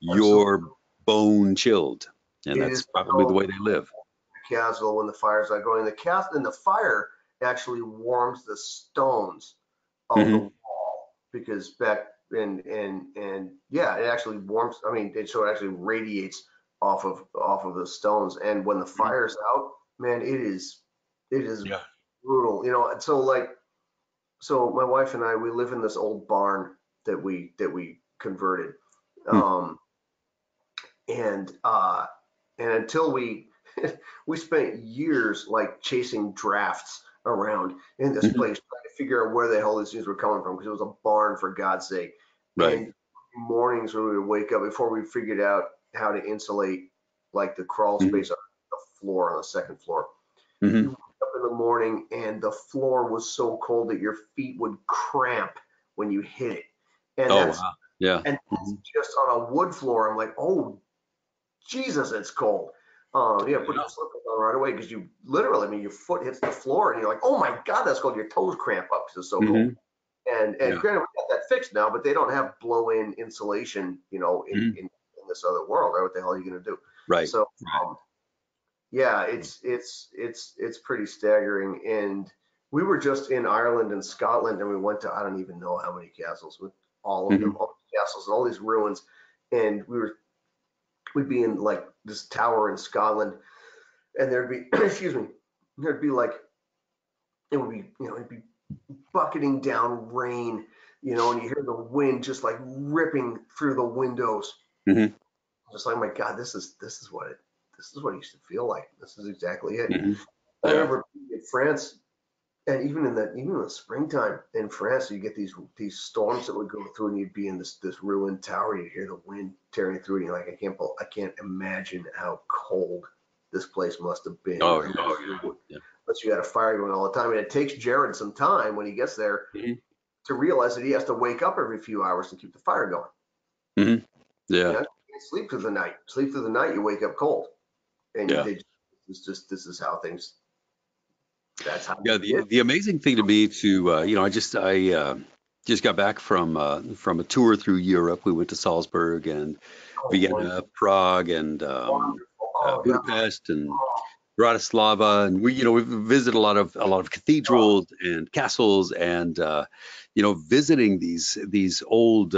you're bone chilled, and that's probably the way they live. The castle, when the fire's not going, the fire actually warms the stones of the wall, because back and yeah, it actually warms. I mean, it actually radiates off of the stones. And when the fire's out, man, it is brutal. So my wife and I, we live in this old barn that we converted, and until we spent years like chasing drafts around in this place, trying to figure out where the hell these things were coming from, because it was a barn, for God's sake. Right. And mornings when we would wake up, before we figured out how to insulate like the crawl space on the floor, on the second floor, you wake up in the morning and the floor was so cold that your feet would cramp when you hit it. And that's just on a wood floor. I'm like, oh Jesus, it's cold. Put your slippers on right away, because you literally, I mean, your foot hits the floor and you're like, oh my God, that's cold. Your toes cramp up because it's so cold. And granted, we got that fixed now, but they don't have blow-in insulation, in this other world. Right? What the hell are you going to do? Right. So, it's pretty staggering. And we were just in Ireland and Scotland, and we went to, I don't even know how many castles. all of them, all the castles, all these ruins, and we'd be in like this tower in Scotland, and there'd be excuse me, there'd be like it would be it'd be bucketing down rain, and you hear the wind just like ripping through the windows. Mm-hmm. Just like, oh my God, this is what it used to feel like. This is exactly it. Mm-hmm. I Yeah. remember in France, and even in the springtime in France, you get these storms that would go through, and you'd be in this ruined tower. You'd hear the wind tearing through, and you're like, I can't imagine how cold this place must have been. Oh, yeah. But you got a fire going all the time, and it takes Jared some time when he gets there to realize that he has to wake up every few hours to keep the fire going. Mm-hmm. Yeah. You can't sleep through the night. Sleep through the night, you wake up cold, and this is how things. That's how. Yeah. The amazing thing to me I just got back from a tour through Europe. We went to Salzburg and Vienna, Prague, and Budapest and Bratislava, and we visited a lot of cathedrals and castles, and visiting these old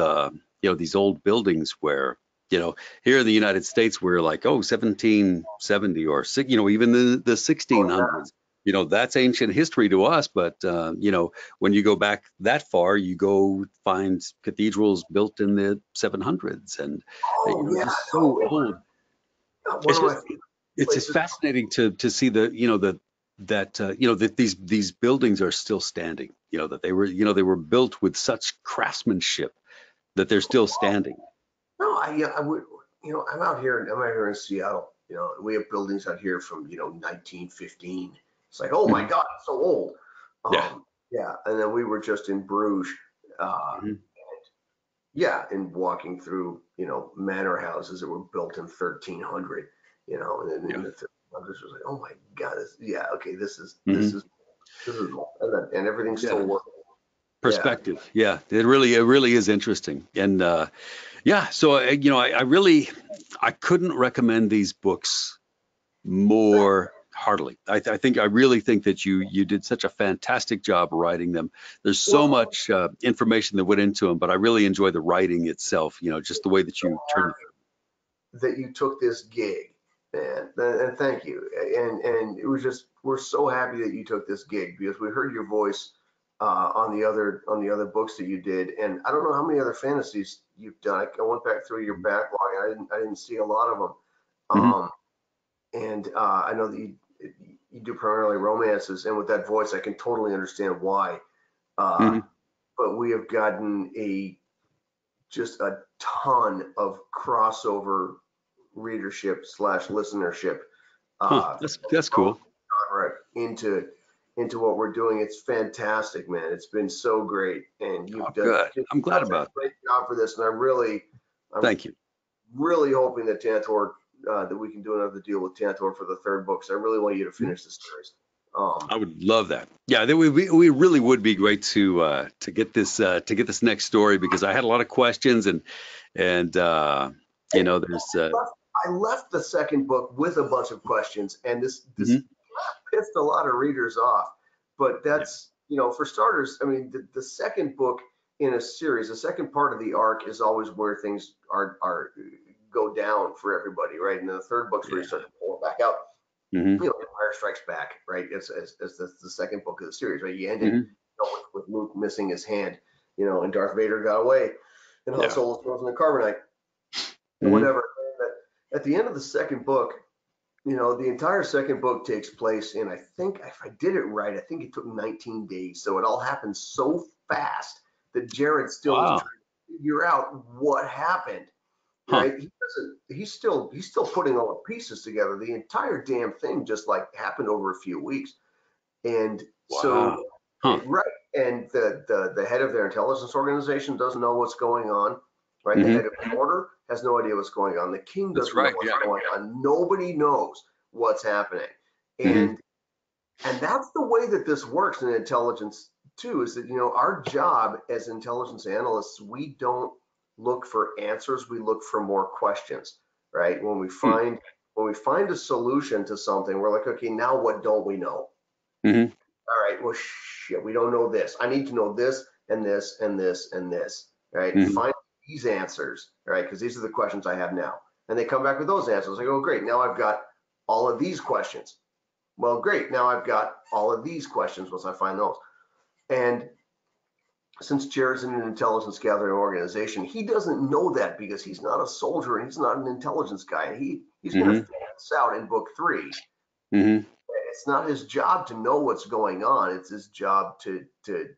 these old buildings where here in the United States we're like 1770 or even the 1600s. That's ancient history to us, but when you go back that far, you go find cathedrals built in the 700s, and just so old. It's just fascinating to see that these buildings are still standing. That they were built with such craftsmanship that they're still standing. No, I would. I'm out here in Seattle. We have buildings out here from 1915. It's like, oh my God, it's so old. Yeah. And then we were just in Bruges, and and walking through manor houses that were built in 1300. And then in the 1300s was like, oh my God, this is old, and everything's still working. Perspective, it really is interesting, and so I couldn't recommend these books more heartily. I really think that you did such a fantastic job writing them. There's so much information that went into them, but I really enjoy the writing itself. Just the way that you turned it. That you took this gig, man, and thank you. And it was just, we're so happy that you took this gig, because we heard your voice on the other books that you did, and I don't know how many other fantasies you've done. I went back through your backlog. I didn't see a lot of them. And I know that you do primarily romances, and with that voice, I can totally understand why. But we have gotten just a ton of crossover readership / listenership. That's cool. Into what we're doing. It's fantastic, man. It's been so great, and you've done. Good. I'm glad about it. Great job for this, and I'm thank you. Really hoping that Tantor, that we can do another deal with Tantor for the third book. So I really want you to finish the series. I would love that. Yeah, we really would be great to get this next story, because I had a lot of questions, and there's. I left the second book with a bunch of questions, and this pissed a lot of readers off. But that's for starters. I mean, the second book in a series, the second part of the arc is always where things are go down for everybody, right? And then the third book's where you start to pull it back out. Empire Strikes Back, right? As the second book of the series, right? You ended with Luke missing his hand, and Darth Vader got away, and Han Solo throws in the carbonite, and whatever. At the end of the second book, the entire second book takes place in, I think, if I did it right, I think it took 19 days. So it all happened so fast that Jared still is trying to figure out what happened. Right? He's still putting all the pieces together. The entire damn thing just like happened over a few weeks. And so right. And the head of their intelligence organization doesn't know what's going on. Right. The head of the order has no idea what's going on. The king doesn't know what's going on. Nobody knows what's happening. And that's the way that this works in intelligence too, is that our job as intelligence analysts, we don't look for answers, we look for more questions, right? When we find a solution to something, we're like, okay, now what don't we know? All right, well, shit, we don't know this. I need to know this and this and this and this. right? Mhm. Find these answers, right? Because these are the questions I have now. And they come back with those answers. I go, great, now I've got all of these questions. Well, great, now I've got all of these questions once I find those. And since Jared's in an intelligence gathering organization, he doesn't know that because he's not a soldier and he's not an intelligence guy. He's going to Mhm. figure this out in book 3. Mhm. It's not his job to know what's going on. It's his job to to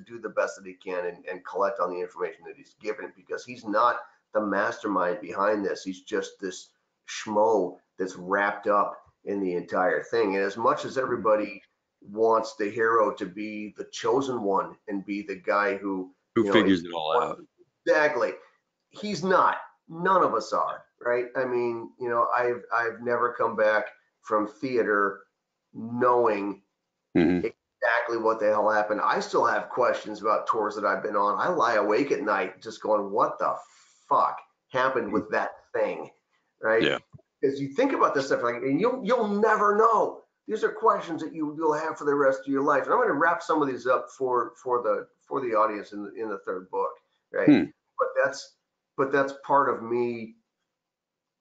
do the best that he can and collect on the information that he's given, because he's not the mastermind behind this. He's just this schmo that's wrapped up in the entire thing. And as much as everybody wants the hero to be the chosen one and be the guy who, Who you know, figures it all out? exactly, he's not. None of us are, right? I mean, I've never come back from theater knowing Mhm. exactly what the hell happened. I still have questions about tours that I've been on. I lie awake at night just going, what the fuck happened with that thing, right? Yeah. Because you think about this stuff, like, and you'll never know. These are questions that you'll have for the rest of your life. And I'm going to wrap some of these up for the audience in the third book, right? Hmm. But that's part of me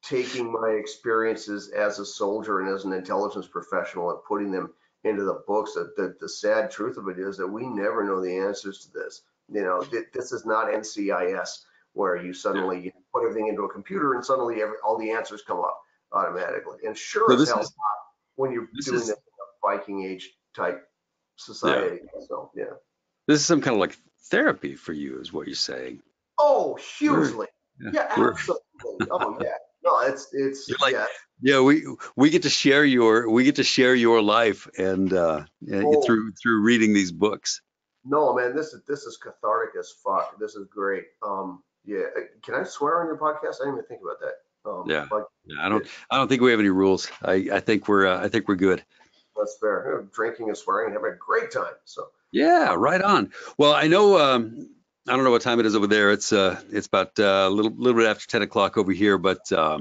taking my experiences as a soldier and as an intelligence professional and putting them into the books. The sad truth of it is that we never know the answers to this. This is not NCIS where you Yeah. suddenly put everything into a computer and suddenly all the answers come up automatically. And sure So as this hell is when you're this doing is this in a Viking Age type yeah. society. So yeah. This is some kind of like therapy for you, is what you're saying. Oh, We're hugely. yeah. Yeah, We're absolutely. Oh yeah. No, it's you're like yeah. yeah. We get to share your life and Oh, through reading these books. no, man, this is cathartic as fuck. This is great. Yeah. Can I swear on your podcast? I didn't even think about that. Yeah. Like, Yeah. yeah, I don't think we have any rules. I think we're good. that's fair. Drinking and swearing, having a great time. So, Yeah, uh, right on. Well, I know I don't know what time it is over there. It's about a little bit after 10 o'clock over here, but yeah.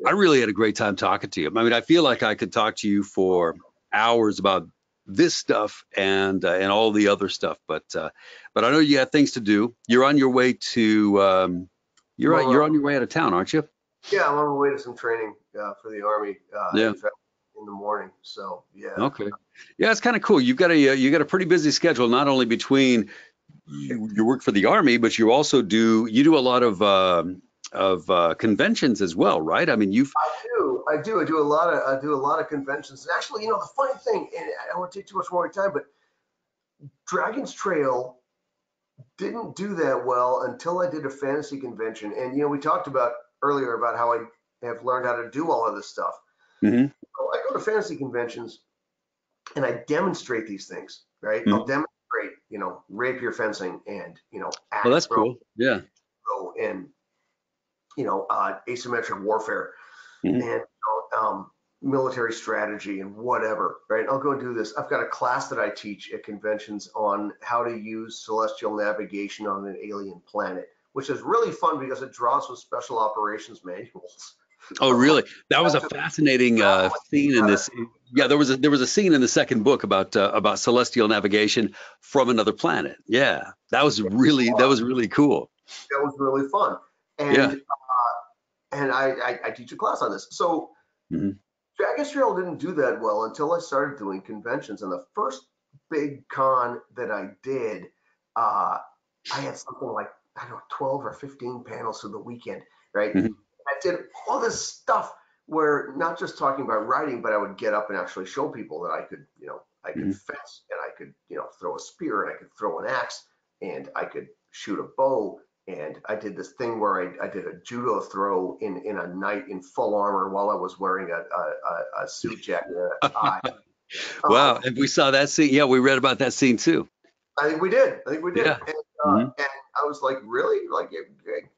I really had a great time talking to you. I mean, I feel like I could talk to you for hours about this stuff and all the other stuff, but I know you have things to do. You're on your way to I'm on, you're on your way out of town, aren't you? yeah, I'm on my way to some training for the Army. Yeah. In fact, in the morning. So, yeah. Okay. Yeah, it's kind of cool. You got a pretty busy schedule, not only between you work for the Army, but you do a lot of conventions as well, right? I mean, you've I do a lot of conventions. And actually, the funny thing, and I won't take too much more of your time, but Dragon's Trail didn't do that well until I did a fantasy convention. And we talked about earlier about how I have learned how to do all of this stuff. hmm So I go to fantasy conventions and I demonstrate these things, right? I'll hmm demonstrate, rapier fencing and Well, axe that's cool. Yeah. throw and asymmetric warfare hmm and military strategy and whatever, right? I'll go and do this. I've got a class that I teach at conventions on how to use celestial navigation on an alien planet, which is really fun because it draws with special operations manuals. Oh, I'm like, really? That was a fascinating scene in this. Yeah, there was a scene in the second book about celestial navigation from another planet. Yeah, that was really cool. that was really fun. Yeah. And I teach a class on this. So hmm Dragon's Trail didn't do that well until I started doing conventions. And the first big con that I did, I had something like, I don't know, 12 or 15 panels through the weekend, right? hmm I did all this stuff where not just talking about writing, but I would get up and actually show people that I could hmm fence and I could, throw a spear and I could throw an axe and I could shoot a bow. And I did this thing where I did a judo throw in a knight in full armor while I was wearing a suit jacket and a tie. Wow. Um, And we saw that scene. Yeah, we read about that scene too. I think we did. I think we did. Yeah. hmm And I was like, really? Like,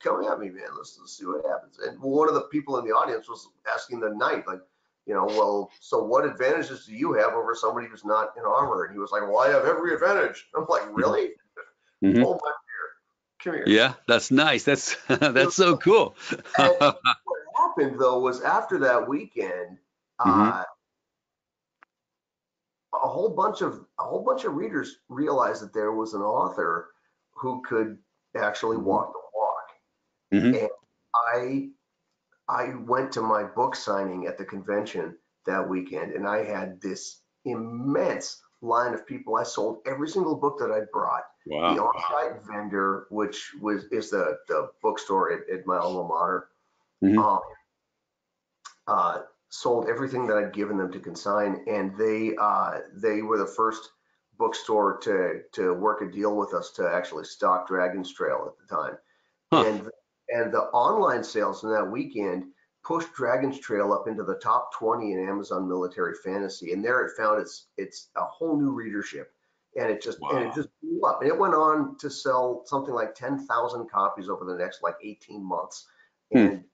come at me, man. Let's see what happens. And one of the people in the audience was asking the knight, like, well, so what advantages do you have over somebody who's not in armor? And he was like, well, I have every advantage. I'm like, really? hmm Oh my dear, come here. Yeah, that's nice. That's You know, that's so cool. and what happened though was after that weekend, hmm uh, a whole bunch of readers realized that there was an author who could actually Mhm. walk the walk. Mhm. And I went to my book signing at the convention that weekend, and I had this immense line of people. I sold every single book that I brought. The Wow. on-site vendor, which is the bookstore at my alma mater, Mhm. um, sold everything that I'd given them to consign, and they were the first bookstore to work a deal with us to actually stock Dragon's Trail at the time. Huh. And the online sales in that weekend pushed Dragon's Trail up into the top 20 in Amazon Military Fantasy, and there it found it's a whole new readership, and it Wow. just blew up, and it went on to sell something like 10,000 copies over the next like 18 months, Hmm. and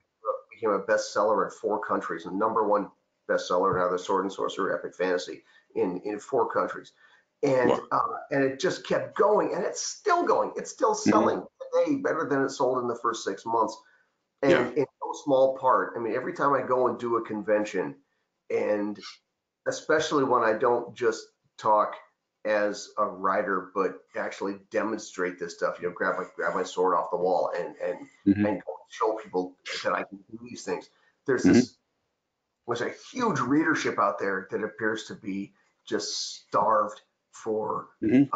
became a bestseller in 4 countries, and #1 bestseller now, the Sword and Sorcerer Epic Fantasy in 4 countries. Wow. And it just kept going, and it's still going. It's still Mhm. selling today better than it sold in the first 6 months. Yeah. And in no small part, I mean, every time I go and do a convention, and especially when I don't just talk as a writer, but actually demonstrate this stuff, grab my sword off the wall Mhm. and show people that I can do these things. There's Mhm. this there's a huge readership out there that appears to be just starved for Mhm.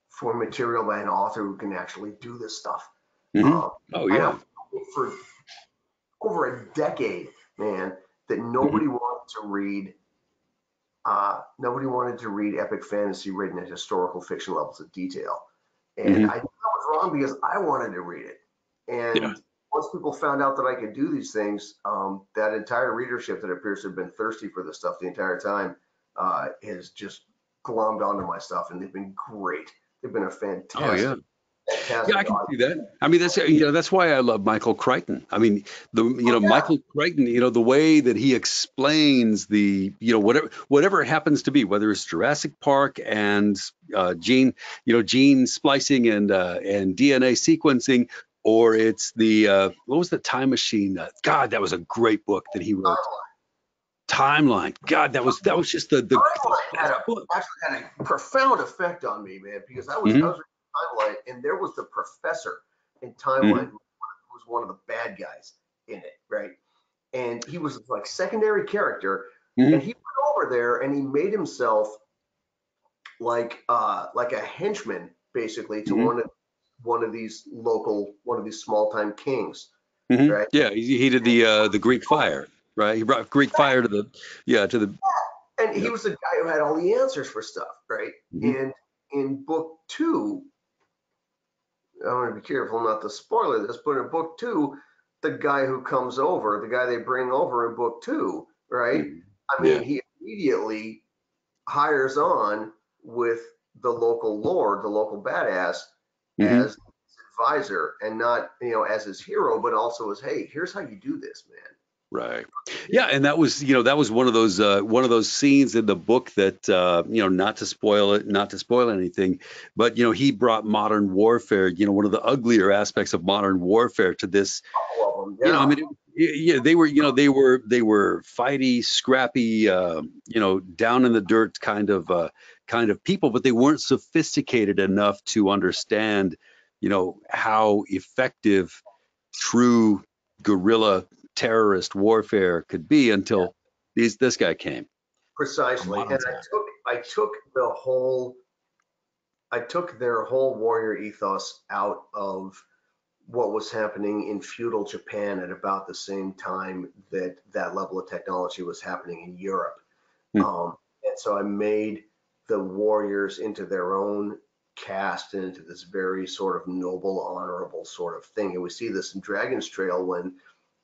for material by an author who can actually do this stuff. Mhm. Um, Oh and I yeah. was told for over a decade, man, that Mhm. nobody wanted to read epic fantasy written at historical fiction levels of detail. And Mhm. I knew I was wrong because I wanted to read it. Yeah. And once people found out that I could do these things, that entire readership that appears to have been thirsty for this stuff the entire time has just glommed onto my stuff, and they've been great. They've been a Oh yeah. Yeah, I fantastic can audience. see that. I mean, that's why I love Michael Crichton. I mean, Oh yeah, Michael Crichton, the way that he explains whatever it happens to be, whether it's Jurassic Park and gene splicing and DNA sequencing, or it's the what was the Time Machine? God, that was a great book that he wrote. Timeline. God, that was just the Timeline best book. actually had a profound effect on me, man, because I Hmm. was reading Timeline, and there was the professor in Timeline Hmm. who was one of the bad guys in it, right? And he was like secondary character, and Hmm. he went over there and he made himself like a henchman basically to Hmm. one of these small time kings, Hmm. right? Yeah, he did the Greek fire, right? He brought Greek fire to the yeah to the And he yep. was the guy who had all the answers for stuff, right? Hmm. And in book two, I want to be careful not to spoil this, but in book two, the guy who comes over, the guy they bring over in book two, right? Hmm. I mean, Yeah. he immediately hires on with the local lord, the local badass, Hmm. as his advisor, and not as his hero, but also as, hey, here's how you do this, man. Right. Yeah, and that was one of those scenes in the book that not to spoil it, not to spoil anything, but he brought modern warfare, one of the uglier aspects of modern warfare to this. All of them, I yeah. mean, yeah, they were fighty, scrappy, down in the dirt kind of people, but they weren't sophisticated enough to understand, how effective true guerrilla terrorist warfare could be until this guy came from Precisely. modern And time. I took their whole warrior ethos out of what was happening in feudal Japan at about the same time that that level of technology was happening in Europe. Hmm. And so I made the warriors into their own caste and into this very sort of noble, honorable sort of thing. And we see this in Dragon's Trail when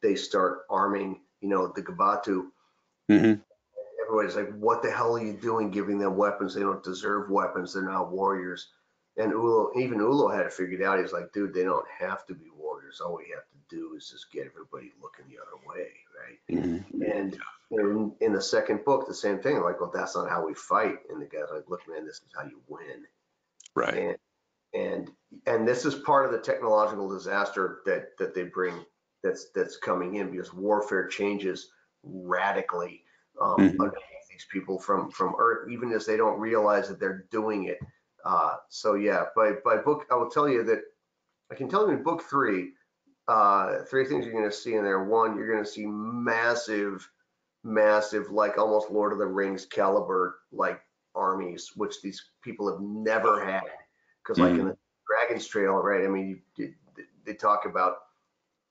they start arming, the Gabatu. Hmm. Everybody's like, what the hell are you doing giving them weapons? They don't deserve weapons. They're not warriors. And even Ulo had it figured out. He's like, dude, they don't have to be warriors. All we have to do is just get everybody looking the other way, right? Hmm. And in the second book, the same thing. Like, well, that's not how we fight. And the guy's like, look, man, this is how you win. Right. And and and this is part of the technological disaster that they bring that's coming in, because warfare changes radically Hmm. underneath these people from Earth, even as they don't realize that they're doing it. So yeah, by book, I will tell you that I can tell you in book 3, 3 things you're going to see in there. One, you're going to see massive, like almost Lord of the Rings caliber like armies, which these people have never had. Because like in the Dragon's Trail, right? I mean, they talk about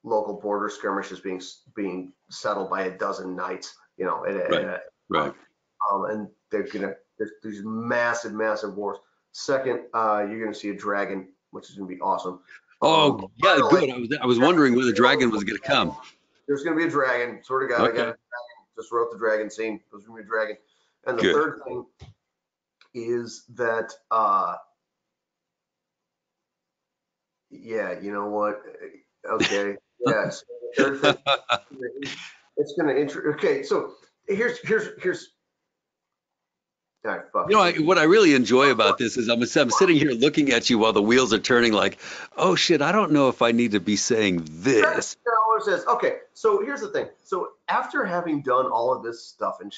local border skirmishes being settled by a dozen knights, you know, Right. and there's these massive, wars. Second, you're gonna see a dragon, which is gonna be awesome. Oh, yeah, Finally, good. I was wondering when the dragon was going to come. there's gonna be a dragon. Sort of God, I got a Okay, dragon. Just wrote the dragon scene. There's gonna be a dragon. And the good. third thing is that, yeah, you know what? Okay, yeah. So the third thing, it's gonna okay. So here's all right, fuck You know, it. what I really enjoy about this is I'm sitting here looking at you while the wheels are turning like, oh shit, I don't know if I need to be saying this. Okay, so here's the thing. So after having done all of this stuff and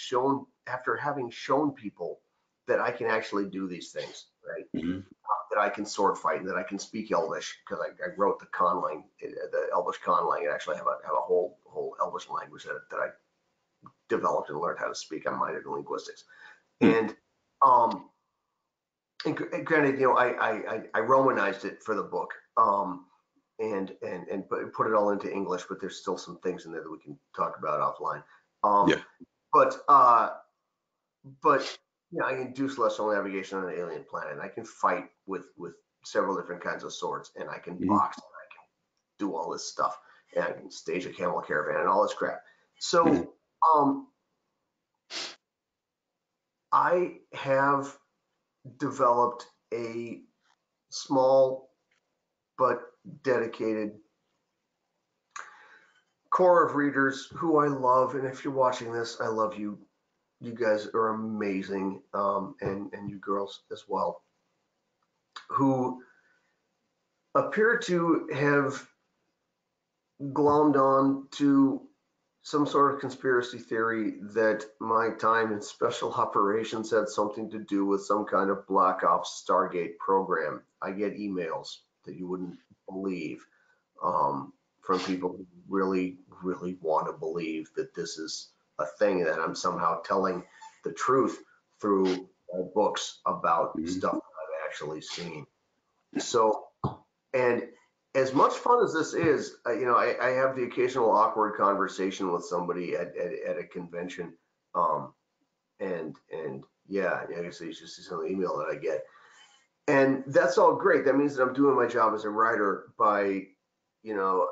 after having shown people that I can actually do these things, right? Mhm. That I can sword fight and that I can speak Elvish because I wrote the conlang, the Elvish conlang, and actually have a whole Elvish language that I developed and learned how to speak. I'm minored in linguistics, Hmm. and um, and granted, you know, I romanized it for the book, and put it all into English, but there's still some things in there that we can talk about offline. Yeah. But yeah, I can do celestial navigation on an alien planet. And I can fight with several different kinds of swords, and I can Mhm. box, and I can do all this stuff, and I can stage a camel caravan and all this crap. Mhm. So I have developed a small but dedicated core of readers who I love. And if you're watching this, I love you. You guys are amazing, and you girls as well, who appear to have glommed on to some sort of conspiracy theory that my time in special operations had something to do with some kind of Black Ops Stargate program. I get emails that you wouldn't believe, from people who really, really want to believe that this is a thing, that I'm somehow telling the truth through books about Mhm. stuff that I've actually seen. So, and as much fun as this is, you know, I have the occasional awkward conversation with somebody at a convention. Um, and yeah, I guess it's just some email that I get. And that's all great. That means that I'm doing my job as a writer by, you know,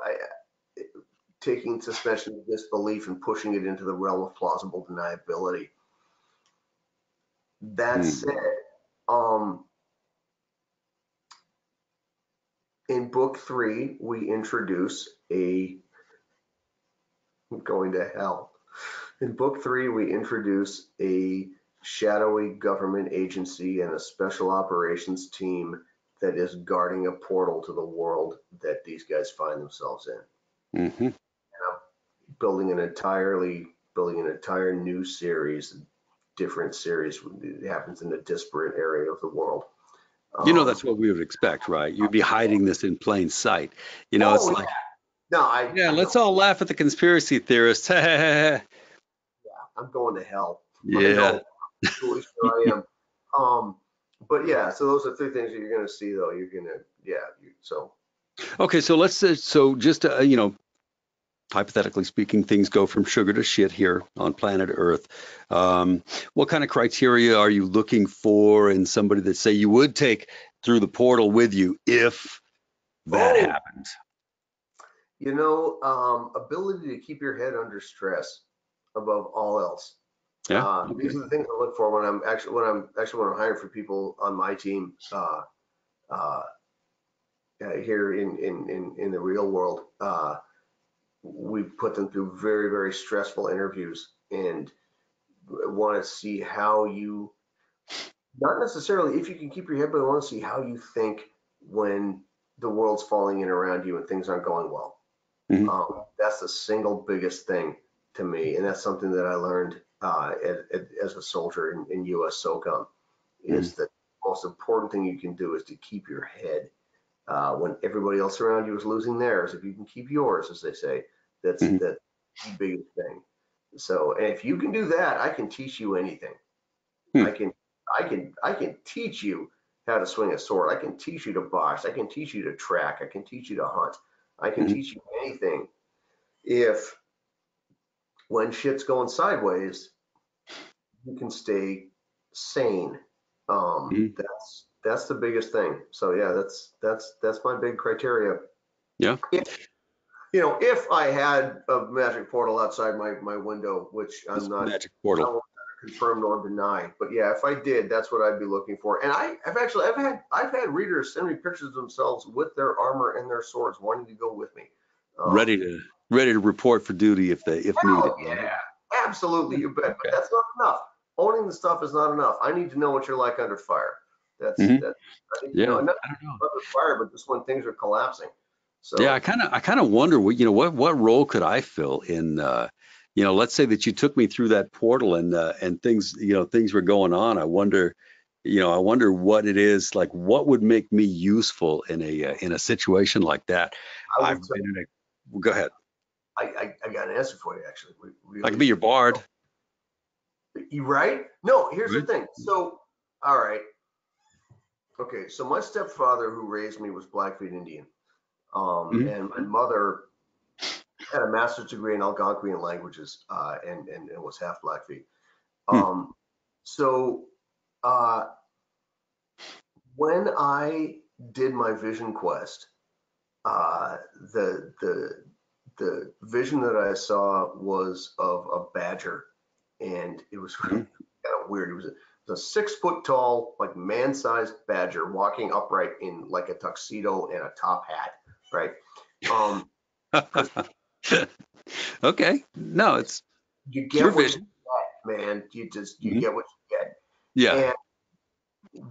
taking suspension of disbelief and pushing it into the realm of plausible deniability. That Mhm. said, um, in book 3, we introduce I'm going to hell. In book 3, we introduce a shadowy government agency and a special operations team that is guarding a portal to the world that these guys find themselves in. Mhm. And I'm building an entire new series, different series. It happens in a disparate area of the world. You know, Um, that's what we would expect, right? You'd be hiding this in plain sight. You know, it's oh like, no, yeah, no, let's all laugh at the conspiracy theorists. Yeah. I'm going to hell. I know, truly sure I am. Um, but yeah, so those are 3 things that you're going to see, though. You're going to, yeah. So Okay, so let's so just you know, hypothetically speaking, things go from sugar to shit here on planet Earth. What kind of criteria are you looking for in somebody that say you would take through the portal with you if that oh, happened? you know, ability to keep your head under stress above all else. Yeah. These Okay. are the things I look for when I'm hiring for people on my team, uh, here in the real world. We put them through very, very stressful interviews and want to see how you, not necessarily if you can keep your head, but I want to see how you think when the world's falling in around you and things aren't going well. Mhm. That's the single biggest thing to me, and that's something that I learned as a soldier in U.S. SOCOM. Mhm. Is that the most important thing you can do is to keep your head when everybody else around you is losing theirs. If you can keep yours, as they say, that's Mhm. the biggest thing. So, and if you can do that, I can teach you anything. Hmm. I can teach you how to swing a sword. I can teach you to box. I can teach you to track. I can teach you to hunt. I can Mhm. teach you anything if when shit's going sideways, you can stay sane. Mhm. That's the biggest thing. So yeah, that's my big criteria. Yeah. If, if I had a magic portal outside my window, which This I'm not, magic I portal. won't confirm nor deny, but yeah, if I did, that's what I'd be looking for. And I've had readers send me pictures of themselves with their armor and their swords, wanting to go with me. Um, Ready to report for duty if needed, Hell right? yeah, absolutely, Yeah. you bet. But Okay. that's not enough. Owning the stuff is not enough. I need to know what you're like under fire. That's Hmm. that. I need to know Yeah. not I don't know. under fire, but just when things are collapsing. Yeah, So I kind of wonder what what role could I fill in let's say that you took me through that portal and things things were going on. I wonder what it is like. What would make me useful in a situation like that? I will I've tell been in a. Well, go ahead. I got an answer for you actually. I could be Really, your bard. you right? No, here's the Right. thing. So all right, okay. So my stepfather who raised me was Blackfeet Indian, Hmm. and my mother had a master's degree in Algonquian languages, and was half Blackfeet. Hmm. Um, so uh, when I did my vision quest, uh, the the vision that I saw was of a badger, and it was Hmm. kind of weird. It was a 6 foot tall, like man-sized badger walking upright in like a tuxedo and a top hat, right? Because Okay. No, you it's your get what you vision. get, man. You Hmm. get what you get. Yeah. And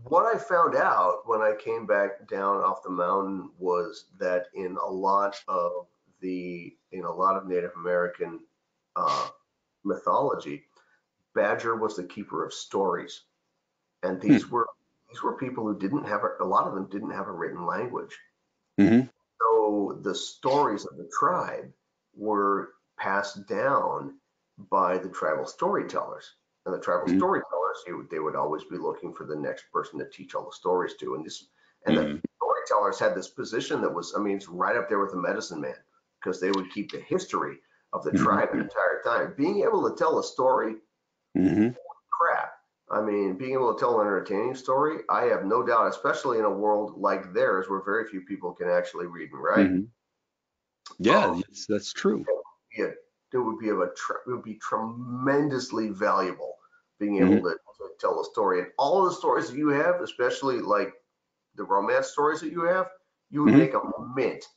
what I found out when I came back down off the mountain was that in a lot of Native American uh, mythology, Badger was the keeper of stories, and Hmm. these were people who didn't have a lot of them didn't have a written language. Hmm. So the stories of the tribe were passed down by the tribal storytellers. And the tribal Hmm. storytellers, they would always be looking for the next person to teach all the stories to. And the Hmm. storytellers had this position that was, I mean, it's right up there with the medicine man, because they would keep the history of the Hmm. tribe the entire time. Being able to tell a story, Hmm. crap. I mean, being able to tell an entertaining story, I have no doubt, especially in a world like theirs where very few people can actually read and write. Hmm. Yeah, Um, yes, that's true. yeah, it would be tremendously valuable being able Hmm. to tell a story. And all of the stories that you have, especially like the romance stories that you have, you would Hmm. make a mint.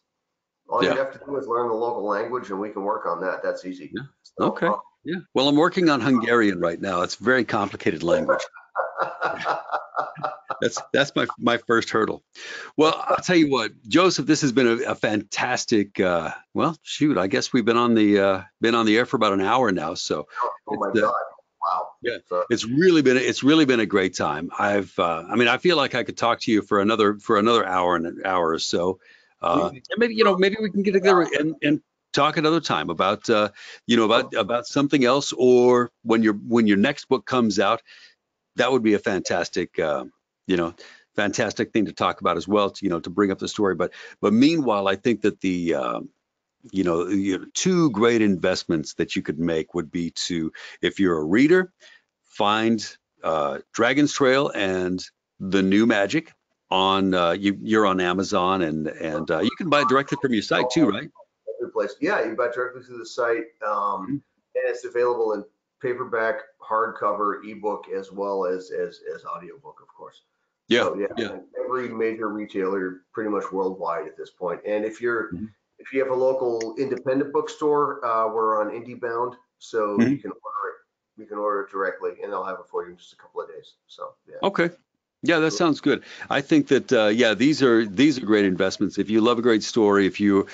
All you'd Yeah. have to do is learn the local language, and we can work on that. That's easy. Yeah. So, Okay. Yeah. Well, I'm working on Hungarian right now. It's a very complicated language. That's my first hurdle. Well, I'll tell you what, Joseph, this has been a fantastic. Well, shoot, I guess we've been on the air for about an hour now, so oh it's my God, wow. yeah, So, it's really been a great time. I mean, I feel like I could talk to you for another hour and an hour or so. we, And maybe maybe we can get together and talk another time about about something else, or when your next book comes out. That would be a fantastic you know fantastic thing to talk about as well, to to bring up the story. But meanwhile, I think that the two great investments that you could make would be to, if you're a reader, find Dragon's Trail and the New Magic on you're on Amazon, and you can buy it directly from your site too, right? every place. Yeah, you buy directly through the site, and it's available in paperback, hardcover, ebook, as well as audiobook, of course. Yeah, So yeah, yeah. and every major retailer pretty much worldwide at this point. And Mhm. if you have a local independent bookstore, we're on IndieBound, so Mhm. you can order it directly, and they'll have it for you in just a couple of days. So yeah. Okay. Yeah, that sounds good. I think that yeah, these are great investments. If you love a great story, if you're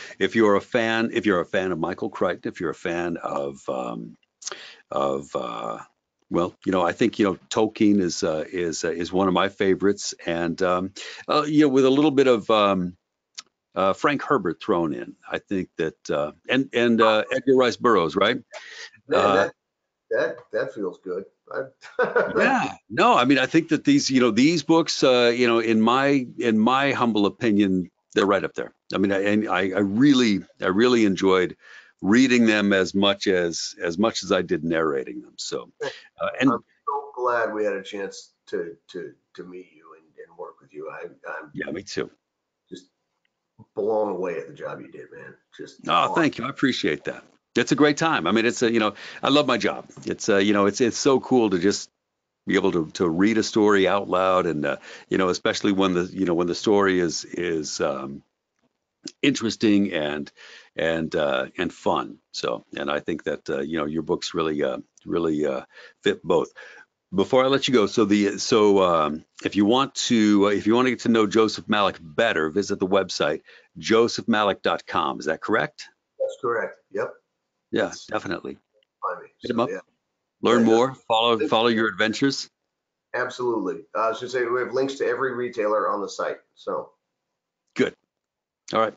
a fan, if you're a fan of Michael Crichton, if you're a fan of well, I think Tolkien is one of my favorites, and with a little bit of Frank Herbert thrown in. I think that and Edgar Rice Burroughs, right? Man, that feels good. Yeah, no, I mean, I think that these books, in my humble opinion, they're right up there. I mean, I really enjoyed reading them as much as I did narrating them. So, and I'm so glad we had a chance to meet you and work with you. I'm yeah, me too. just blown away at the job you did, man. Just Oh, awesome. thank you. I appreciate that. It's a great time. I mean, I love my job. It's so cool to just be able to read a story out loud, and especially when the story is interesting and fun. So, and I think that your books really fit both. Before I let you go, if you want to get to know Joseph Malik better, visit the website josephmalik.com. Is that correct? That's correct. Yep. Yeah, That's definitely. by me. Hit him So up, yeah. learn Yeah. more, follow your adventures. Absolutely. I was just saying we have links to every retailer on the site. So Good. All right.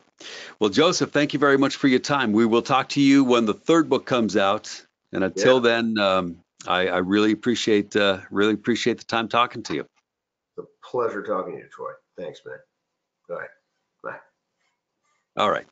Well, Joseph, thank you very much for your time. We will talk to you when the third book comes out. And yeah, until then, I really appreciate the time talking to you. it's a pleasure talking to you, Troy. Thanks, man. All right. Bye. All right.